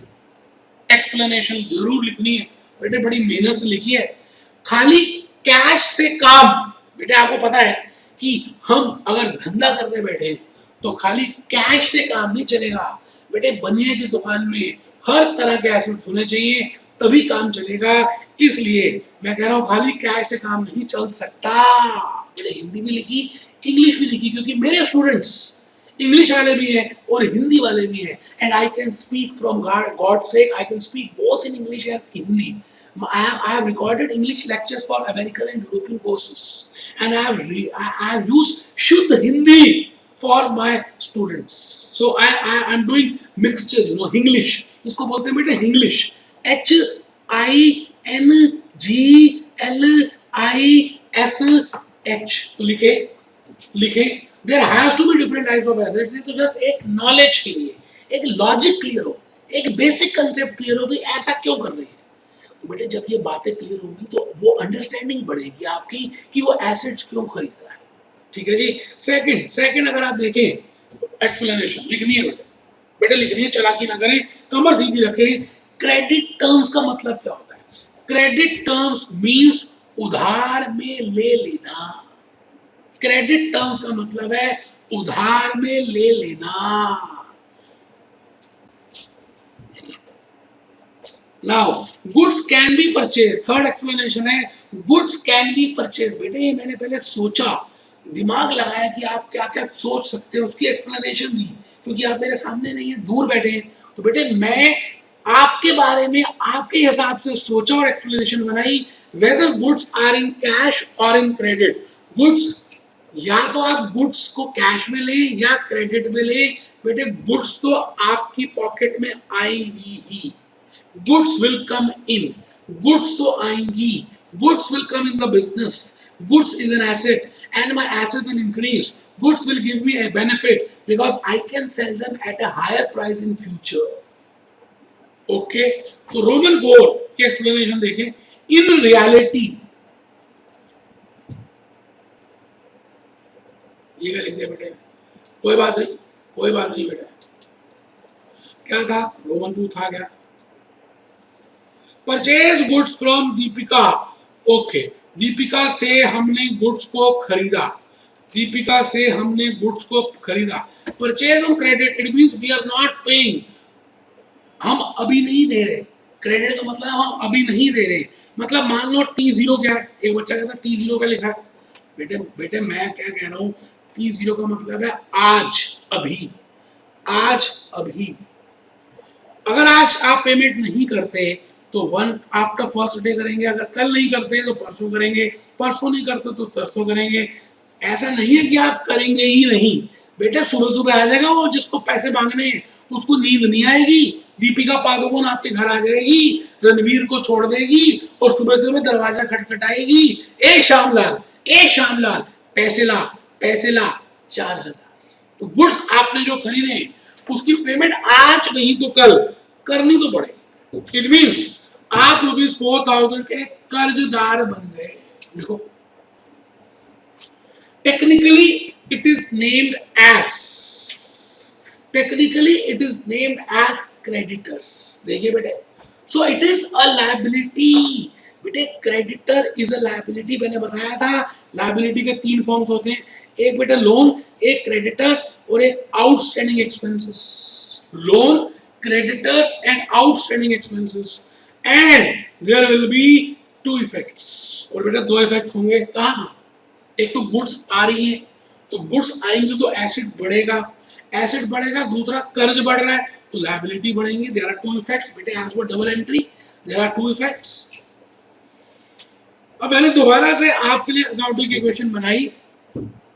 Explanation जरूर लिखनी है बेटे, बड़ी मेहनत से लिखी है। खाली कैश से काम, बेटे आपको पता है कि हम अगर धंधा करने बैठे हैं तो खाली कैश से काम नहीं चलेगा बेटे। बनिए की दुकान में हर तरह के एसेट्स होने चाहिए, तभी काम चलेगा। इसलिए मैं कह रहा हूं खाली कैश से काम नहीं चल सकता। मैंने हिंदी भी लिखी, इंग्लिश भी लिखी, क्योंकि मेरे स्टूडेंट्स इंग्लिश वाले भी हैं और हिंदी वाले भी हैं, and I can speak from god से I can speak both in English and Hindi. I have recorded English lectures for American and European courses, and I have used Shuddh Hindi for my students. So I am doing mixture, you know, English. इसको बोलते हैं बेटे English. HINGLISH. तो लिखे there has to be different types of assets. तो just एक knowledge के लिए, एक logic clear हो, एक basic concept clear हो कि ऐसा क्यों कर रहे हैं. तो बेटे जब ये बातें क्लियर होंगी तो वो अंडरस्टैंडिंग बढ़ेगी आपकी कि वो एसेट्स क्यों खरीद रहा है. ठीक है जी. सेकंड अगर आप देखें एक्सप्लेनेशन लिखनी है बेटे, लिखनी है, चालाकी ना करें, कमर सीधी रखें. क्रेडिट टर्म्स का मतलब क्या होता है? क्रेडिट टर्म्स मींस उधार में ले लेना. क्रेडिट टर्म्स का मतलब है उधार में ले लेना. Now, goods can be purchased. Third explanation है goods can be purchased. बेटे ये मैंने पहले सोचा, दिमाग लगाया कि आप क्या क्या सोच सकते हैं, उसकी एक्सप्लेनेशन दी, क्योंकि आप मेरे सामने नहीं है, दूर बैठे हैं. तो बेटे मैं आपके बारे में आपके हिसाब से सोचा और एक्सप्लेनेशन बनाई. Whether goods are in cash और इन क्रेडिट. गुड्स या तो आप गुड्स को कैश में लें या क्रेडिट में लें. बेटे गुड्स तो आपकी पॉकेट में आएंगी ही. Goods will come in. Goods तो आएंगी. Goods will come in the business. Goods is an asset, and my asset will increase. Goods will give me a benefit because I can sell them at a higher price in future. Okay? तो Roman 4 की explanation देखें. In reality, ये क्या लिख दिया बेटे? कोई बात नहीं बेटा. क्या था? रोमन 2 था क्या? Purchase goods from Deepika. Okay, Deepika से हमने गुड्स को खरीदा. Purchase on credit, it means we are not paying. हम अभी नहीं दे रहे. क्रेडिट का मतलब हम अभी नहीं दे रहे. मतलब मान लो T0 क्या है? एक बच्चा कहता T0 क्या लिखा है? बेटे मैं क्या कह रहा हूँ, T0 का मतलब है आज अभी. अगर आज आप पेमेंट नहीं करते तो वन आफ्टर फर्स्ट डे करेंगे. अगर कल नहीं करते तो परसों करेंगे. परसों नहीं करते तो तरसों करेंगे. ऐसा नहीं है कि आप करेंगे ही नहीं. बेटे सुबह आ जाएगा वो जिसको पैसे मांगने हैं, उसको नींद नहीं आएगी. दीपिका पादुकोण आपके घर आ जाएगी, रणवीर को छोड़ देगी और सुबह दरवाजा खटखटाएगी. ए श्यामलाल पैसे ला 4,000. तो गुड्स आपने जो खरीदे उसकी पेमेंट आज नहीं तो कल करनी तो पड़ेगी. इट मीन्स आप ₹4,000 के कर्जदार बन गए. देखो technically it is named as creditors. देखिए बेटे, so it is a liability. बेटे क्रेडिटर इज अ लायबिलिटी. मैंने बताया था लायबिलिटी के 3 फॉर्म्स होते हैं. एक बेटा लोन, एक क्रेडिटर्स और एक outstanding expenses. Loan, creditors and outstanding expenses. And there will be 2 effects. और बेटा 2 इफेक्ट्स होंगे. कहाँ? एक तो गुड्स आ रही है, तो गुड्स आएंगे तो एसेट बढ़ेगा. दूसरा कर्ज बढ़ रहा है तो लायबिलिटी बढ़ेंगी. There are 2 effects. बेटे as per double entry there are 2 effects. अब मैंने दोबारा से आपके लिए अकाउंटिंग की इक्वेशन बनाई.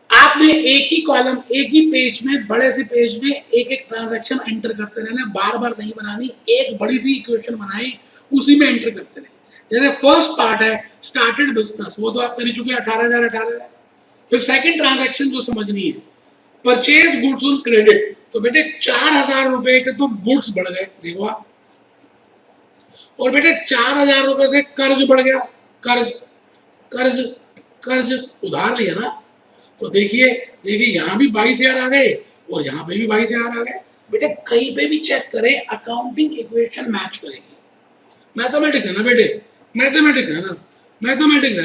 आपने एक ही कॉलम, एक ही पेज में, बड़े से पेज में एक ट्रांजैक्शन एंटर करते रहना. बार नहीं बनानी. एक बड़ी सी इक्वेशन बनाए, उसी में एंटर करते रहे. जैसे फर्स्ट पार्ट है स्टार्टेड बिजनेस, वो तो आप कर ही चुके हैं 18,000. फिर सेकंड ट्रांजैक्शन जो समझनी है, परचेज गुड्स ऑन क्रेडिट. तो बेटे 4,000 रुपए के तो गुड्स बढ़ गए. देखो आप, और बेटे 4,000 रुपए से कर्ज बढ़ गया. कर्ज उधार लिया ना. तो देखिए यहाँ भी 22,000 आ गए और यहाँ पे भी 22,000 आ गए. बेटे कहीं पे भी चेक करें, अकाउंटिंग इक्वेशन मैच करेगी. मैथमेटिक्स है ना बेटे, मैथमेटिक्स है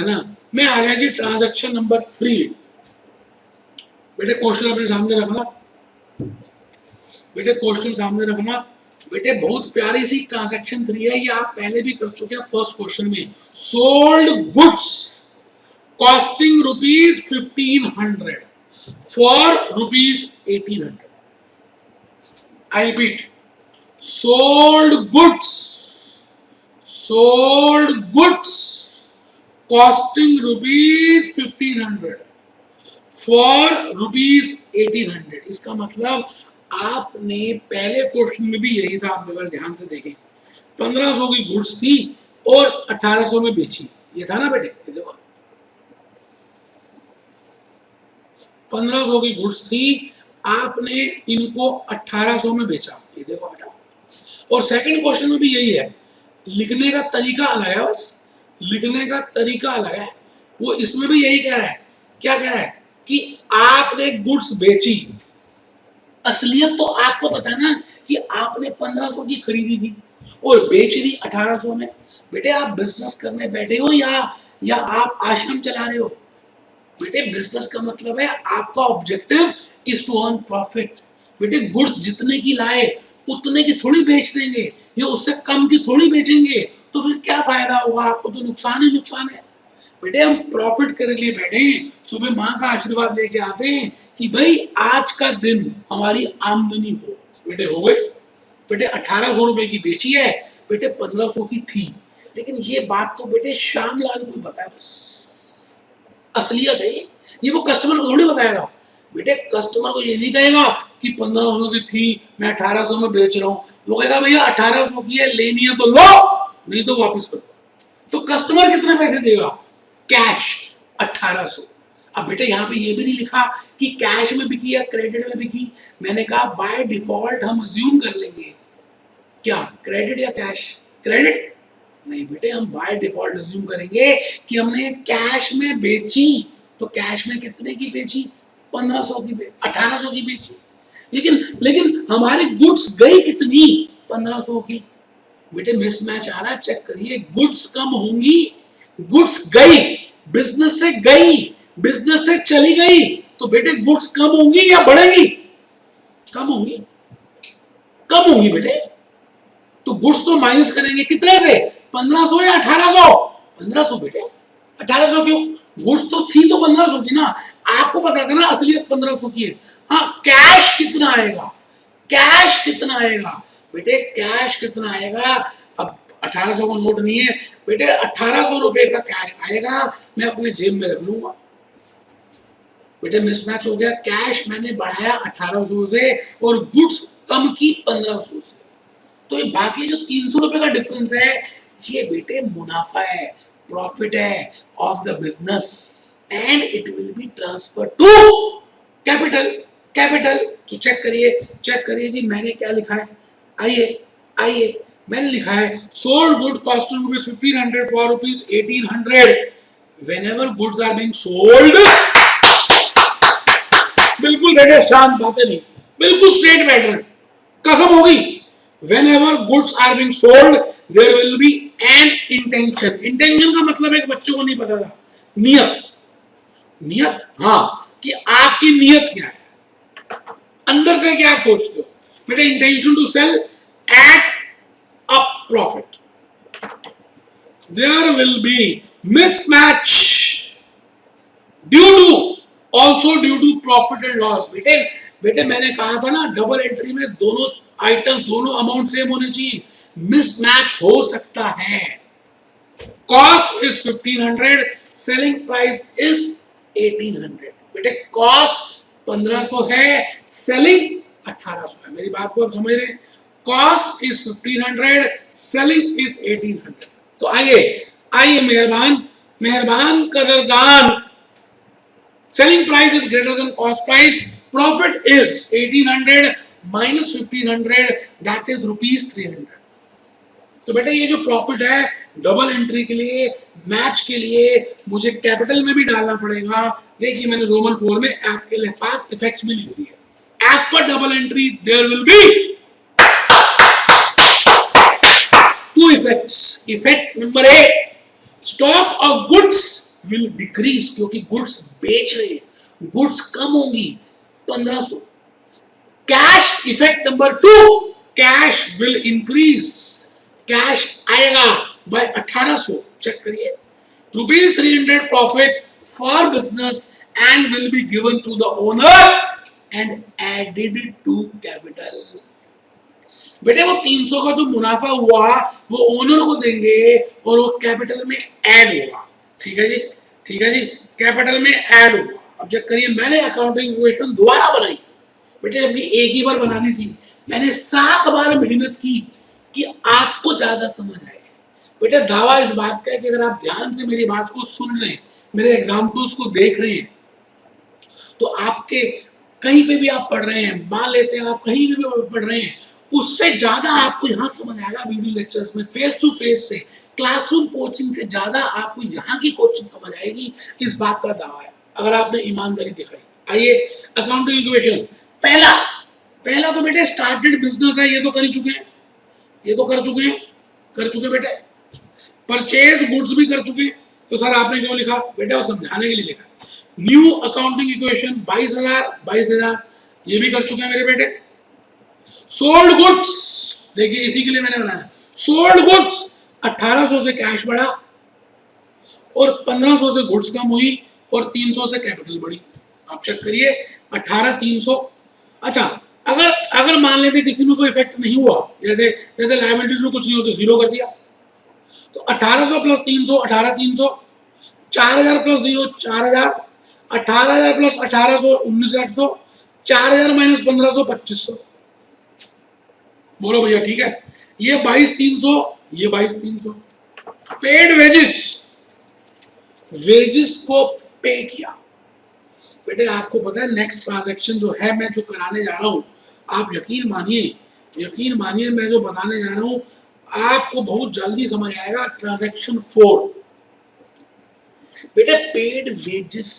ना. मैं आ गया जी ट्रांजैक्शन नंबर 3. बेटे क्वेश्चन अपने सामने रखना. बेटे बहुत प्यारी सी ट्रांजैक्शन 3 है. ये आप पहले भी कर चुके हैं फर्स्ट क्वेश्चन में. Sold goods costing ₹1,500. For ₹1800. I repeat, sold goods costing ₹1500 for ₹1800. इसका मतलब आपने पहले क्वेश्चन में भी यही था, आप अगर ध्यान से देखें 1500 की गुड्स थी और 1800 में बेची, ये था ना बेटे, ये देखो 1500 की गुड्स थी, आपने इनको 1800 में बेचा, ये देखो बेटा। और सेकंड क्वेश्चन में भी यही है, लिखने का तरीका अलग है, बस लिखने का तरीका अलग है। वो इसमें भी यही कह रहा है, क्या कह रहा है कि आपने गुड्स बेची, असलियत तो आपको पता ना कि आपने 1500 की खरीदी थी और बेच दी 1800 में। बेटे आप बिजनेस करने बैठे हो या आप आश्रम चला रहे हो? बेटे बिजनेस का मतलब है आपका objective is to earn profit. बेटे गुड्स जितने की लाए उतने की थोड़ी बेच देंगे या उससे कम की थोड़ी बेचेंगे, तो फिर क्या फायदा होगा? आपको तो नुकसान ही नुकसान है। बेटे हम प्रॉफिट के लिए बैठे हैं, सुबह माँ का आशीर्वाद लेके आते हैं कि भाई आज का दिन हमारी आमदनी हो। बेटे हो गई, बेटे 1800 रुपए की बेची है, बेटे 1500 की थी, लेकिन ये बात तो बेटे श्यामलाल को बताया, बस असलियत है ये वो कस्टमर को थोड़ी बताएगा। बेटे कस्टमर को ये नहीं कहेगा कि 1500 की थी मैं 1800 में बेच रहा हूँ, वो कहेगा भैया 1800 की है, लेनी है तो लो, नहीं तो वापस करो। तो कस्टमर कितने पैसे देगा? कैश 1800। अब बेटे यहाँ पे ये भी नहीं लिखा कि कैश में बिकी या क्रेडिट में बिकी, मैंने कहा बाय डिफॉल्ट हम अज्यूम कर लेंगे क्या क्रेडिट या कैश? क्रेडिट नहीं बेटे, हम बाय डिफॉल्ट अज्यूम करेंगे कि हमने कैश में बेची, तो कैश में कितने की बेची? 1500 की, 1800 की बेची, लेकिन हमारी गुड्स गई कितनी? 1500 की। बेटे मिसमैच आ रहा है, चेक करिए, गुड्स कम होंगी, गुड्स गई, बिजनेस से गई, बिजनेस से चली गई, तो बेटे गुड्स कम होंगी या बढ़ेंगी? कम होंगी, कम होंगी बेटे। तो गुड्स तो माइनस करेंगे कितने से? 1500 या 1800? 1500 बेटे। 1800 क्यों? गुड्स तो थी तो 1500 की ना, आपको पता था ना असलियत 1500 की है। हाँ, कैश कितना आएगा? कैश कितना आएगा बेटे? कैश कितना आएगा? अब 1800 का नोट नहीं है बेटे, 1800 रुपए का कैश आएगा, मैं अपने जेब में रख लूंगा। बेटे मिसमैच हो गया, कैश मैंने बढ़ाया 1800 से और गुड्स कम की 1500 से, तो ये बाकी जो 300 रुपए का डिफरेंस है, ये बेटे मुनाफा है, प्रॉफिट है of the business, and it will be transfer to capital. Capital तो चेक करिए जी, मैंने क्या लिखा है, आइए मैंने लिखा है sold good costing ₹1500 for ₹1800 whenever goods are being sold. बिल्कुल बेटे शांत बातें नहीं, बिल्कुल स्ट्रेट बैठ, कसम होगी। Whenever goods are being sold, there will be an intention. Intention का मतलब एक बच्चों को नहीं पता था, नियत। नियत, हाँ, कि आपकी नियत क्या है, अंदर से क्या आप सोचते हो। बेटा intention to sell at a profit, there will be mismatch due to also due to profit and loss। बेटे मैंने कहा था ना, डबल एंट्री में दोनों आइटम्स, दोनों अमाउंट सेम होने चाहिए, मिसमैच हो सकता है। Cost is 1500, selling price is 1800। बेटे कॉस्ट 1500 है, सेलिंग 1800 है, मेरी बात को आप समझ रहे हैं? Cost is 1500, selling is 1800। तो आइए मेहरबान कदरदान, selling price is greater than cost price, profit is 1800 minus 1500, that is ₹300। तो बेटा ये जो प्रॉफिट है डबल एंट्री के लिए, मैच के लिए मुझे कैपिटल में भी डालना पड़ेगा, देखिए मैंने रोमन 4 में आपके पास इफेक्ट्स भी लिख दिए। As per double entry there will be 2 effects. Effect number A, stock of goods will decrease, क्योंकि गुड्स बेच रहे हैं, गुड्स कम होंगी 1500। Cash effect number 2, cash will increase, cash आएगा बाय 1800। चेक करिए, ₹300 profit for business and will be given to the owner and added to capital. बेटे वो 300 का जो मुनाफा हुआ वो ओनर को देंगे और वो कैपिटल में ऐड होगा। ठीक है जी, ठीक है जी, कैपिटल में ऐड होगा। अब चेक करिए, मैंने अकाउंटिंग इक्वेशन दोबारा बनाई बेटे, अपनी एक ही बार बनानी थी, मैंने 7 बार मेहनत की कि आपको ज्यादा समझ आए। बेटे दावा इस बात का है कि अगर आप ध्यान से मेरी बात को सुन रहे हैं, मेरे एग्जाम्पल्स को देख रहे हैं, तो आपके कहीं पे भी आप पढ़ रहे हैं, मान लेते हैं आप कहीं भी पढ़ रहे हैं, उससे ज्यादा आपको यहाँ समझ आएगा वीडियो लेक्चर्स में, फेस टू फेस से, क्लासरूम कोचिंग से ज्यादा आपको यहाँ की कोचिंग समझ आएगी, इस बात का दावा है अगर आपने ईमानदारी दिखाई। आइए अकाउंटिंग इक्वेशन, पहला पहला तो बेटे स्टार्टेड बिजनेस है, ये तो कर ही चुके हैं, ये तो कर चुके बेटे। परचेज गुड्स भी कर चुके, तो सर आपने क्यों लिखा बेटा? वो समझाने के लिए लिखा। न्यू अकाउंटिंग इक्वेशन 22,000 ये भी कर चुके हैं मेरे बेटे। सोल्ड गुड्स, देखिए इसी के लिए मैंने बनाया, सोल्ड गुड्स 1800 से कैश बढ़ा और 1500 से गुड्स कम हुई और 300 से कैपिटल बढ़ी। आप चेक करिए 18,300। अच्छा, अगर अगर मान लेते किसी में कोई इफेक्ट नहीं हुआ, जैसे जैसे लायबिलिटीज में कुछ नहीं होते, जीरो कर दिया, तो 1800 प्लस 300 18,300, 4000 प्लस 0 4000, 18,000 प्लस 1800 19,800, 4000 माइनस 1500 2500। बोलो भैया ठीक है? ये 22,300, ये 22,300। पेड वेजिस, वेजिस को पे किया बेटे। आपको पता है नेक्स्ट ट्रांजैक्शन जो है मैं जो कराने जा रहा हूं, आप यकीन मानिए मैं जो बताने जा रहा हूं आपको बहुत जल्दी समझ आएगा। ट्रांजैक्शन 4 बेटे, पेड वेजेस।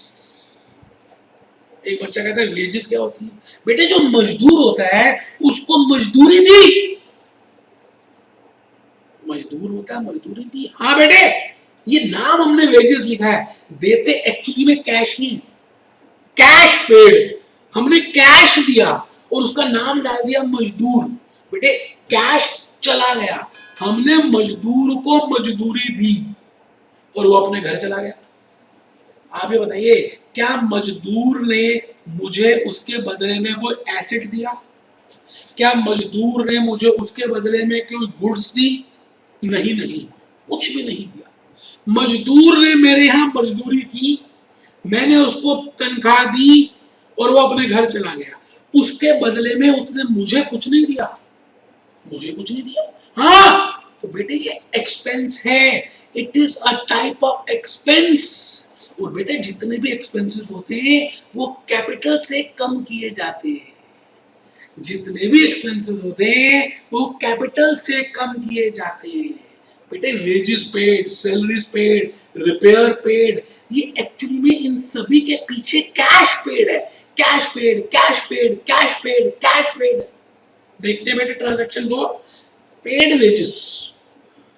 एक बच्चा कहता है वेजेस क्या होती है? बेटे जो मजदूर होता है उसको मजदूरी दी, मजदूर होता है मजदूरी दी। हाँ बेटे, ये नाम हमने वेजेस लिखा है, देते एक्चुअली में कैश ही, कैश पेड, हमने कैश दिया और उसका नाम डाल दिया मजदूर। बेटे कैश चला गया, हमने मजदूर को मजदूरी दी और वो अपने घर चला गया। आप ये बताइए, क्या मजदूर ने मुझे उसके बदले में कोई एसेट दिया? क्या मजदूर ने मुझे उसके बदले में कोई गुड्स दी? नहीं, कुछ भी नहीं दिया। मजदूर ने मेरे यहां मजदूरी की, मैंने उसको तनख्वाह दी और वो अपने घर चला गया। उसके बदले में उसने मुझे कुछ नहीं दिया, हाँ, तो बेटे ये एक्सपेंस है, it is a type of expense. और बेटे जितने भी एक्सपेंसेस होते हैं वो कैपिटल से कम किए जाते हैं, जितने भी एक्सपेंसेस होते हैं वो कैपिटल से कम किए जाते हैं। बेटे wages paid, salaries paid, repair paid, ये एक्चुअली में इन सभी के पीछे कैश पेड है, कैश पेड। देखते हैं बेटे ट्रांजैक्शन 2, पेड वेजेस।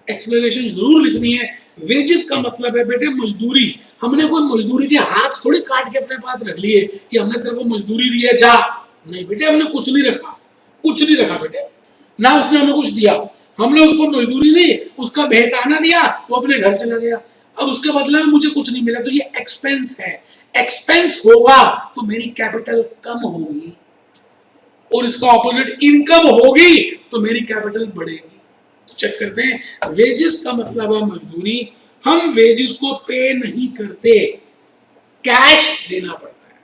एक्सप्लेनेशन जरूर लिखनी है। वेजेस का मतलब है बेटे मजदूरी। हमने कोई मजदूरी के हाथ थोड़ी काट के अपने पास रख लिए कि हमने तेरे को मजदूरी दी है जा, नहीं बेटे, हमने कुछ नहीं रखा बेटे, ना उसने हमें कुछ दिया, हमने उसको मजदूरी दी, उसका बेहताना दिया, वो अपने घर चला गया, अब उसके बदले में मुझे कुछ नहीं मिला, तो ये एक्सपेंस है। एक्सपेंस होगा तो मेरी कैपिटल कम होगी और इसका ऑपोजिट इनकम होगी तो मेरी कैपिटल बढ़ेगी। तो चेक करते हैं, वेजेस का मतलब है मजदूरी। हम वेजेस को पे नहीं करते, कैश देना पड़ता है।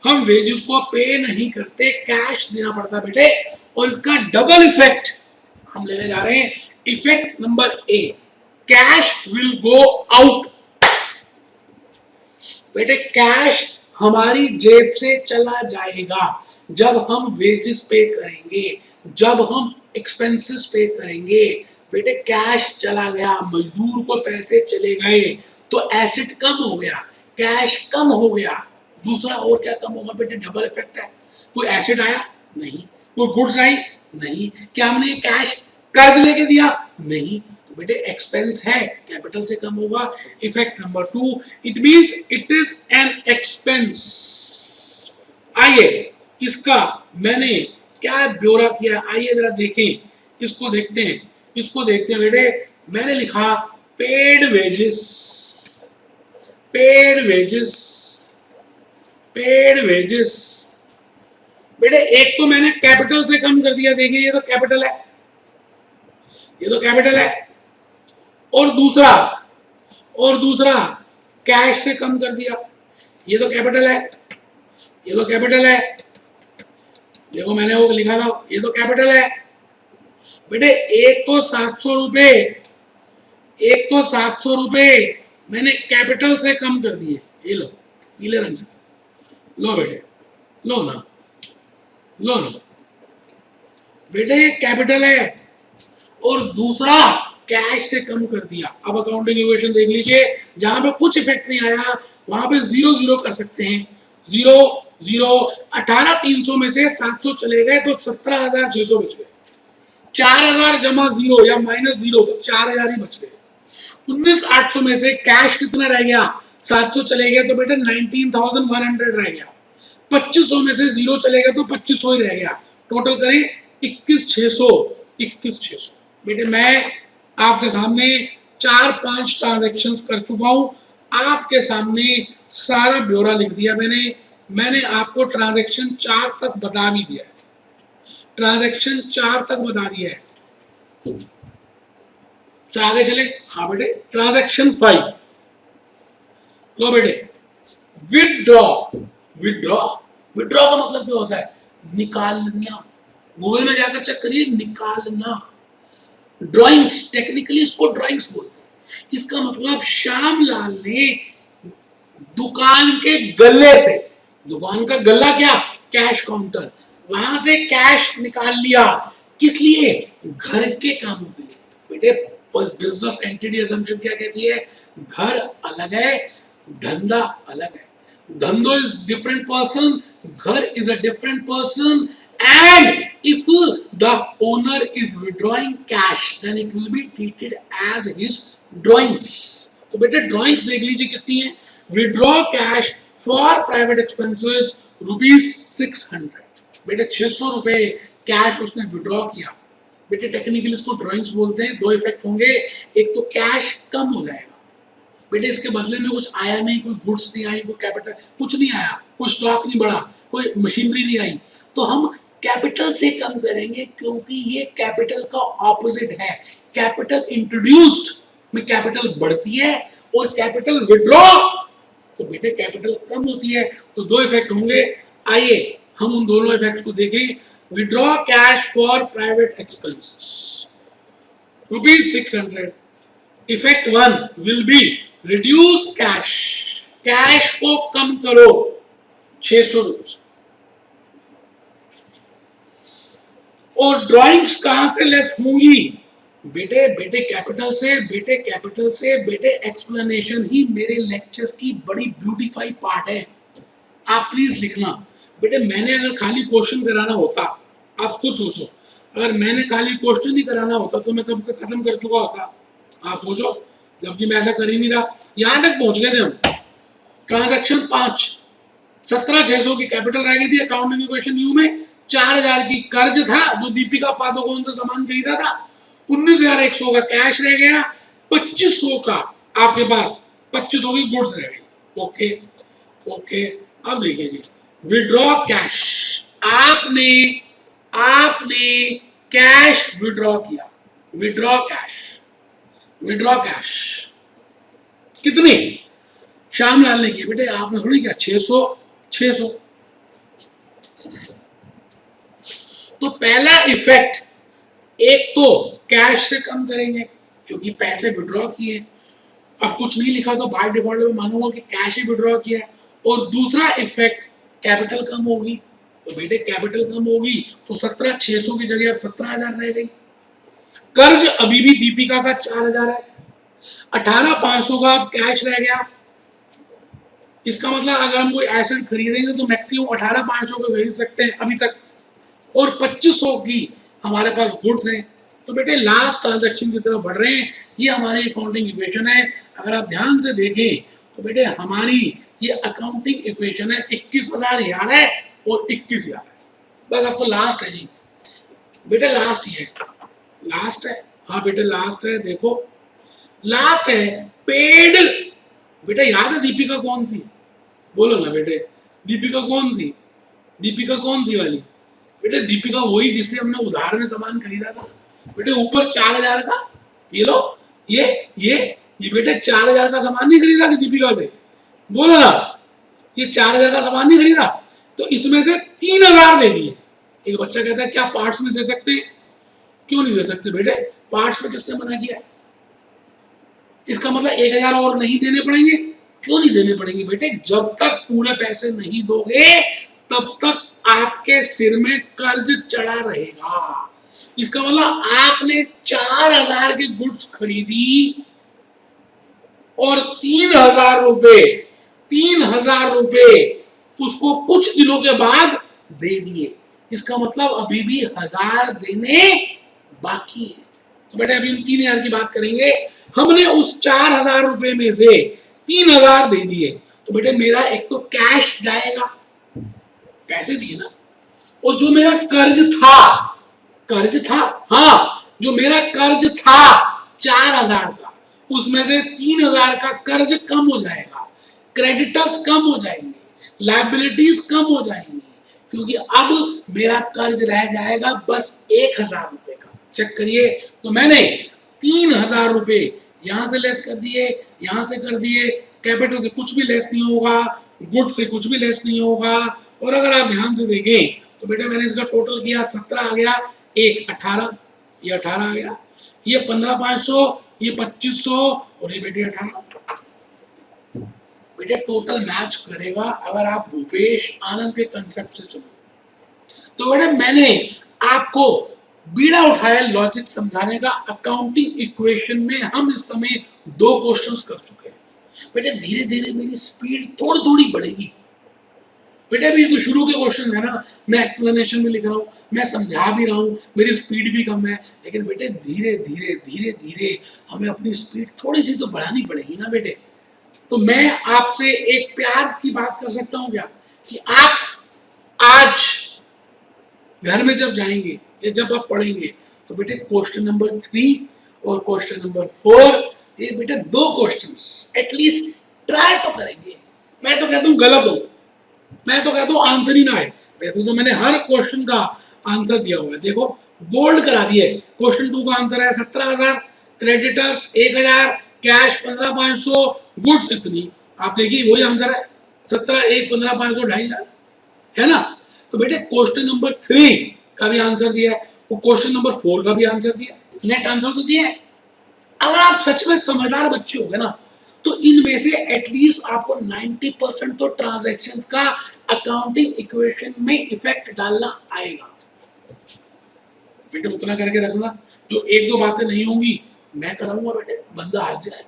हम वेजेस को पे नहीं करते, कैश देना पड़ता है बेटे। और इसका डबल इफेक्ट हम लेने जा रहे हैं। Effect number A, cash will go out. बेटे कैश हमारी जेब से चला जाएगा जब हम वेजेस पे करेंगे, जब हम एक्सपेंसेस पे करेंगे। बेटे कैश चला गया, मजदूर को पैसे चले गए, तो एसेट कम हो गया, कैश कम हो गया। दूसरा और क्या कम होगा बेटे? डबल इफेक्ट है। कोई एसेट आया? नहीं। कोई गुड्स आई? नहीं। क्या हमने कैश कर्ज लेके दिया? नहीं। तो बेटे एक्सपेंस है, कैपिटल से कम होगा। Effect number 2, it means it is an expense. आइए इसका मैंने क्या ब्यौरा किया, आइए जरा देखें, इसको देखते हैं बेटे। मैंने लिखा पेड वेजेस, पेड वेजेस। बेटे एक तो मैंने कैपिटल से कम कर दिया, देखिए ये तो कैपिटल है, ये तो कैपिटल है, और दूसरा कैश से कम कर दिया, ये तो कैपिटल है, ये तो कैपिटल है, देखो मैंने वो लिखा था, ये तो कैपिटल है। बेटे एक तो 700 रुपए, एक तो 700 रुपए मैंने कैपिटल से कम कर दिए, ये लो पीले रंग से, लो बेटे, लो ना, लो ना बेटे, ये कैपिटल है, और दूसरा कैश से कम कर दिया। अब अकाउंटिंग इक्वेशन देख लीजिए, जहां पे कुछ इफेक्ट नहीं आया वहां पे 0 0 कर सकते हैं, 0 0, 18,300 में से 700 चले गए तो 17,600 बच गए, 4,000 जमा 0 या -0 तो 4,000 ही बच गए। 19,800 में से कैश कितना रह गया, 700 चले गए तो बेटा 19,100 रह गया, 2500 में से 0 चले गए तो 2500 ही रह गया, टोटल करें 21,600, 21,600। बेटे मैं आपके सामने 4-5 ट्रांजैक्शंस कर चुका हूं, आपके सामने सारा ब्यौरा लिख दिया मैंने आपको ट्रांजैक्शन 4 तक बता भी दिया है, ट्रांजैक्शन 4 तक बता दिया है। चल आगे चले। हाँ बेटे ट्रांजैक्शन 5, लो बेटे, विदड्रॉ। विदड्रॉ, विदड्रॉ का मतलब क्या होता है, निकालना। गूगल में जाकर चेक करिए, निकालना। ड्राइंग्स, टेक्निकली इसको ड्राइंग्स बोलते हैं। इसका मतलब श्यामलाल ने दुकान के गल्ले से, दुकान का गल्ला क्या, कैश काउंटर, वहां से कैश निकाल लिया, किस लिए, घर के कामों के लिए। बेटे बिजनेस एंटिटी असम्पशन क्या कहती है, घर अलग है, धंधा अलग है। धंधो इज डिफरेंट पर्सन, घर is a different person, and if the owner is withdrawing cash then it will be treated as his drawings। तो बेटे ड्राइंग्स देख लीजिए कितनी है, withdraw cash for private expenses ₹600। बेटे 600 रुपए कैश उसने विड्रॉ किया। बेटे टेक्निकली इसको ड्राइंग्स बोलते हैं। दो इफेक्ट होंगे, एक तो कैश कम हो जाएगा, बेटे इसके बदले में कुछ आया नहीं, कोई गुड्स नहीं आई, कोई कैपिटल कुछ नहीं आया, कोई स्टॉक नहीं बढ़ा, कोई मशीनरी नहीं आई, तो हम कैपिटल से कम करेंगे, क्योंकि ये कैपिटल का ऑपोजिट है। कैपिटल इंट्रोड्यूस्ड में कैपिटल बढ़ती है और कैपिटल विड्रॉ तो बेटे कैपिटल कम होती है। तो दो इफेक्ट होंगे, आइए हम उन दोनों इफेक्ट्स को देखें। Withdraw cash for private expenses ₹600। Effect 1 will be reduce cash, cash को कम करो 600 रुपए। और ड्राइंग्स कहां से लेस होंगी, बेटे बेटे कैपिटल से, बेटे कैपिटल से। बेटे एक्सप्लेनेशन ही मेरे लेक्चर्स की बड़ी ब्यूटीफाई पार्ट है, आप प्लीज लिखना। बेटे मैंने अगर खाली क्वेश्चन कराना होता, आप खुद सोचो, अगर मैंने खाली क्वेश्चन ही कराना होता तो मैं कब खत्म कर चुका होता, आप सोचो, जबकि मैं ऐसा कर ही नहीं रहा। यहां तक पहुंच गए थे हम। ट्रांजैक्शन 5, 17,600 की कैपिटल रह गई थी अकाउंटिंग इक्वेशन यू में, 4,000 की कर्ज था जो दीपिका पादुकोण से सामान खरीदा था, 19,100 का कैश रह गया, 2,500 का आपके पास 2,500 की गुड्स रह गई। ओके ओके, अब देखिए जी, विड्रॉ कैश, आपने कैश विड्रॉ किया, विड्रॉ कैश, विड्रॉ कैश कितनी, श्यामलाल ने किया। बेटे आपने थोड़ी किया, 600। तो पहला इफेक्ट, एक तो कैश से कम करेंगे क्योंकि पैसे विड्रॉ किए, अब कुछ नहीं लिखा तो बाय डिफॉल्ट में मानूंगा कि कैश ही विड्रॉ किया है। और दूसरा इफेक्ट, कैपिटल कम होगी, तो बेटे कैपिटल कम होगी तो 17,600 की जगह अब 17,000 रह गई। कर्ज अभी भी दीपिका का 4,000 है, 18,500 का अब कैश रह गया। इसका मतलब अगर हम कोई एसेट खरीदेंगे तो मैक्सिमम 18,500 का खरीद सकते हैं अभी तक, और 2,500 की हमारे पास गुड्स हैं। तो बेटे लास्ट ट्रांजैक्शन की तरफ बढ़ रहे हैं, ये हमारी अकाउंटिंग इक्वेशन है। अगर आप ध्यान से देखें तो बेटे हमारी ये अकाउंटिंग इक्वेशन है, 21,000 यहाँ है और 21,000 है। बस आपको लास्ट है जी, बेटे लास्ट ही है, लास्ट है, हाँ बेटे लास्ट है, देखो लास्ट है पेड। बेटा याद है दीपिका कौन सी, बोलो ना बेटे, दीपिका कौन सी? दीपिका कौन सी वाली? बेटे दीपिका वही जिससे हमने उधार में सामान खरीदा था। बेटे ऊपर 4,000 का, ये लो, ये ये बेटे 4,000 का सामान नहीं खरीदा कि दीपिका से? बोलो ना, ये 4,000 का सामान नहीं खरीदा, तो इसमें से 3,000 दे दिए। एक बच्चा कहता है क्या पार्ट्स में दे सकते हैं? क्यों नहीं दे सकते बेटे? पार्ट्स में किसने मना किया? इसका मतलब 1,000 और नहीं देने पड़ेंगे। क्यों नहीं देने पड़ेंगे बेटे? जब तक पूरे पैसे नहीं दोगे तब तक आपके सिर में कर्ज चढ़ा रहेगा। इसका मतलब आपने 4,000 की गुड्स खरीदी और 3,000 रुपए उसको कुछ दिनों के बाद दे दिए। इसका मतलब अभी भी 1,000 देने बाकी है। तो बेटे अभी हम 3,000 की बात करेंगे। हमने उस 4,000 रुपए में से 3,000 दे दिए, तो बेटे मेरा एक तो कैश जाएगा, पैसे दिए ना, और जो मेरा कर्ज था, हाँ, जो मेरा कर्ज था 4,000 का, उसमें से 3,000 का कर्ज कम हो जाएगा, क्रेडिटर्स कम हो जाएंगे, लायबिलिटीज कम हो जाएंगी, क्योंकि अब मेरा कर्ज रह जाएगा बस 1,000 रुपए का। चेक करिए, तो मैंने 3,000 रुपए यहां से लेस कर दिए, यहां से कर दिए, कैपिटल से कुछ भी लेस नहीं होगा, गुड से कुछ भी लेस नहीं होगा, और अगर आप ध्यान से देखें तो बेटे मैंने इसका टोटल किया, 17 आ गया, 1 18, ये 18 आ गया, ये 15,500, ये 2,500, और ये बेटे 18। बेटे टोटल मैच करेगा अगर आप भूपेश आनंद के कंसेप्ट से चलो। तो बेटे मैंने आपको बीड़ा उठाया लॉजिक समझाने का। अकाउंटिंग इक्वेशन में हम इस समय 2 क्वेश्चंस कर चुके हैं। बेटे धीरे धीरे मेरी स्पीड थोड़ी थोड़ी बढ़ेगी। बेटे अभी तो शुरू के क्वेश्चन है ना, मैं एक्सप्लेनेशन में लिख रहा हूँ, मैं समझा भी रहा हूँ, मेरी स्पीड भी कम है, लेकिन बेटे धीरे धीरे हमें अपनी स्पीड थोड़ी सी तो बढ़ानी पड़ेगी ना बेटे। तो मैं आपसे एक प्यार की बात कर सकता हूँ क्या, कि आप आज घर में जब जाएंगे या जब आप पढ़ेंगे तो बेटे क्वेश्चन नंबर 3 और क्वेश्चन नंबर 4, ये बेटे 2 क्वेश्चंस एटलीस्ट ट्राई तो करेंगे। मैं तो कहता हूँ गलत हो, मैं तो कहता हूँ आंसर ही ना आए। वैसे तो मैंने हर क्वेश्चन का आंसर दिया हुआ है, देखो बोल्ड करा दिए। क्वेश्चन 2 का आंसर है 17,000, क्रेडिटर्स 1,000, कैश 15,500, गुड्स इतनी। आप देखिए वही आंसर है, 17, 1, 15,500, 2,500, है ना। तो बेटे क्वेश्चन नंबर 3 का भी आंसर दिया है, वो क्वेश्चन नंबर 4 का भी आंसर दिया, नेट आंसर तो दिया है। अगर आप सच में समझदार बच्चे होंगे ना, तो इनमें से एटलीस्ट आपको 90% तो ट्रांजैक्शंस का अकाउंटिंग इक्वेशन में इफेक्ट डालना आएगा। बेटे उतना करके रखना, जो 1-2 बातें नहीं होंगी मैं कराऊंगा बेटे, बंदा हाजिर है।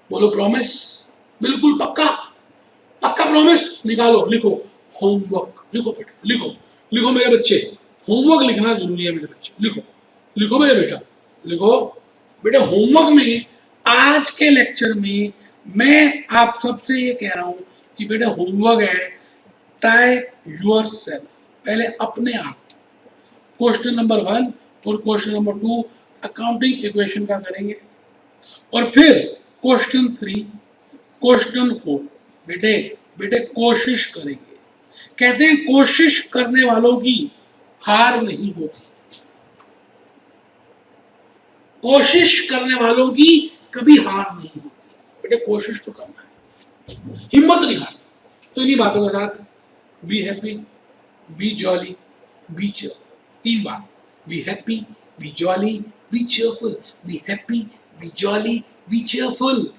बोलो प्रॉमिस? बिल्कुल पक्का, पक्का प्रॉमिस? निकालो, लिखो होमवर्क, लिखो बेटा, लिखो, लिखो मेरे बच्चे, होमवर्क लिखना जरूरी है मेरे बच्चे, लिखो, लिखो मेरे बेटा, लिखो बेटे। होमवर्क में आज के लेक्चर में मैं आप सबसे ये कह रहा हूं कि बेटे होमवर्क है ट्राई योर सेल्फ, पहले अपने आप क्वेश्चन नंबर 1 और क्वेश्चन नंबर 2 अकाउंटिंग इक्वेशन का करेंगे, और फिर क्वेश्चन 3, क्वेश्चन 4 बेटे बेटे कोशिश करेंगे। कहते हैं कोशिश करने वालों की हार नहीं होती, कोशिश करने वालों की कभी हार नहीं होती। बेटे कोशिश तो करना है, हिम्मत नहीं हारनी। तो इन्हीं बातों के साथ B happy, be jolly, be cheerful. 3 बार, be happy, be jolly, be cheerful, B happy, be jolly, be cheerful.